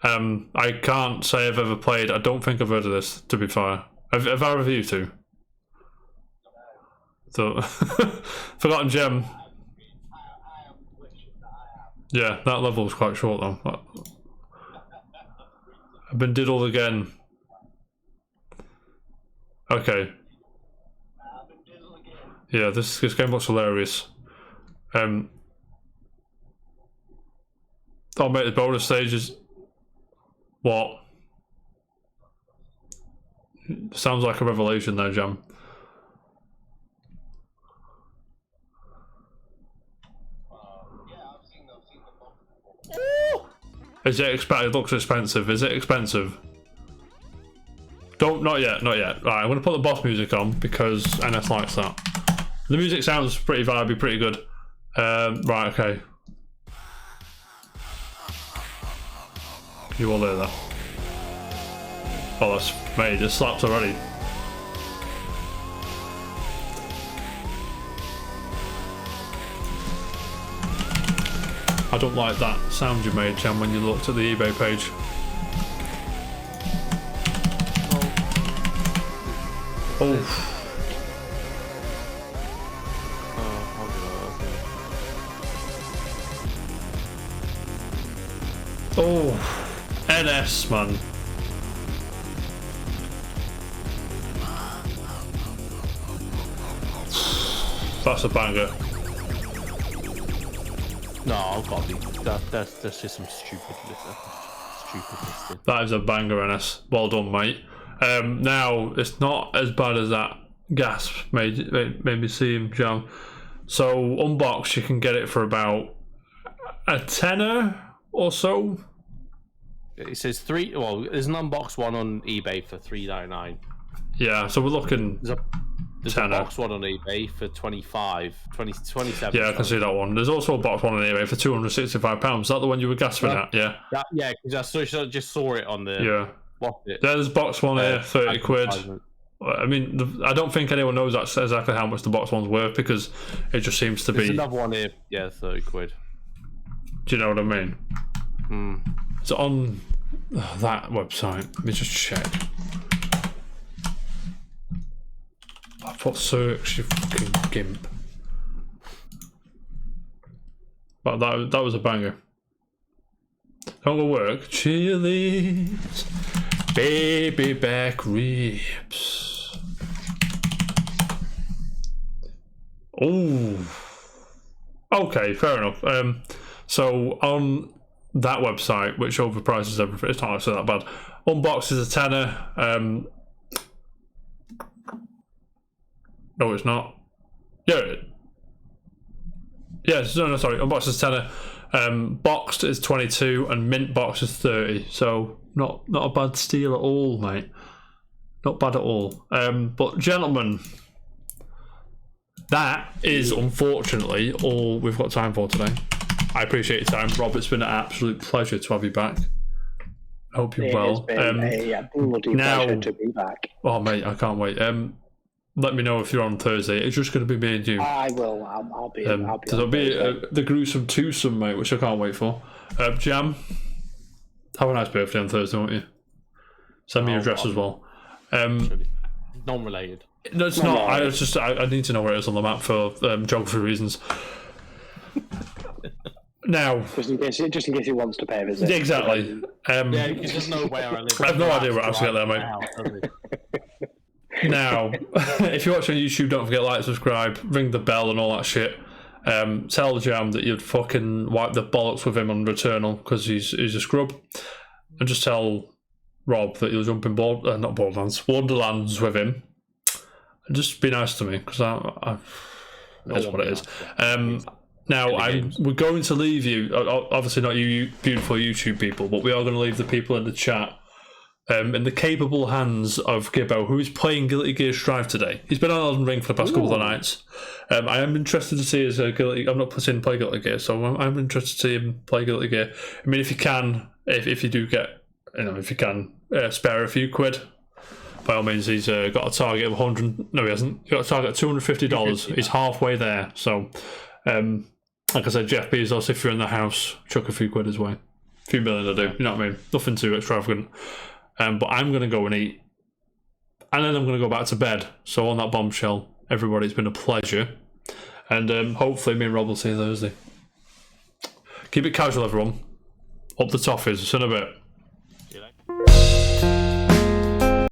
I can't say I've ever played. I don't think I've heard of this, to be fair. Have either of you two? So, Forgotten Gem. Yeah, that level was quite short though. I've been diddled again. Okay. Yeah, this game looks hilarious. Oh mate, the bonus stages. What? Sounds like a revelation there, Jam. Is it expensive? It looks expensive. Is it expensive? Not yet. Right, I'm going to put the boss music on because NS likes that. The music sounds pretty vibey, pretty good. Right, okay. You all hear that? Oh, that's made. It slaps already. I don't like that sound you made, Jam, when you looked at the eBay page. Oh. Oh, NS, man. That's a banger. No, I've got to be. That's just some stupid listing. That is a banger, NS. Well done, mate. Now, it's not as bad as that gasp made me seem, Jam. So, unboxed, you can get it for about a tenner or so. It says three. Well, there's an unboxed one on eBay for $3.99. Yeah, so we're looking. There's a box one on eBay for 27. Yeah, I can see that one. There's also a box one on eBay for £265. Is that the one you were gasping at? Yeah. Yeah, because I just saw it on the. Yeah. What's it? There's box one here, 30 quid. I mean, I don't think anyone knows that's exactly how much the box one's worth because it just seems to be. There's another one here, yeah, 30 quid. Do you know what I mean? Hmm. It's on that website. Let me just check. I put search, you fucking gimp. But that was a banger. Don't go work. Chili's baby back ribs. Oh. Okay, fair enough. So on that website, which overprices everything, it's not actually that bad. Unbox is a tenner. No, it's not. Yeah. Yes, no, sorry. Unboxed is tenner. Boxed is 22 and mint box is 30. So not a bad steal at all, mate. Not bad at all. But gentlemen, that is unfortunately all we've got time for today. I appreciate your time, Rob. It's been an absolute pleasure to have you back. I hope you're well. It's been a bloody pleasure to be back. Oh, mate, I can't wait. Let me know if you're on Thursday. It's just going to be me and you. I will. I'll be. There'll be the gruesome twosome, mate, which I can't wait for. Jam, have a nice birthday on Thursday, won't you? Send me your address as well. Non-related. No, it's not. I need to know where it is on the map for geography reasons. Now, just in case he wants to pay a visit. Exactly. Yeah, you just know where I live. I have no idea where I have to get there, mate. Now, if you're watching on YouTube, don't forget to like, subscribe, ring the bell and all that shit. Tell Jam that you'd fucking wipe the bollocks with him on Returnal because he's a scrub. And just tell Rob that you'll jump in Wonderlands with him. And just be nice to me because that's what it is. Now, we're going to leave you, obviously not you beautiful YouTube people, but we are going to leave the people in the chat in the capable hands of Gibbo, who is playing Guilty Gear Strive today. He's been on Elden Ring for the past couple of nights. I am interested to see his Guilty. I'm not putting play Guilty Gear, so I'm interested to see him play Guilty Gear. I mean, if you can, if you do get, if you can spare a few quid, by all means, he's got a target of 100. No, he hasn't. He's got a target of $250. He's halfway there. So, like I said, Jeff Bezos, if you're in the house, chuck a few quid his way. A few million I do. You know what I mean? Nothing too extravagant. But I'm going to go and eat. And then I'm going to go back to bed. So on that bombshell, everybody, it's been a pleasure. And hopefully me and Rob will see you Thursday. Keep it casual, everyone. Up the toffees. See you in a bit.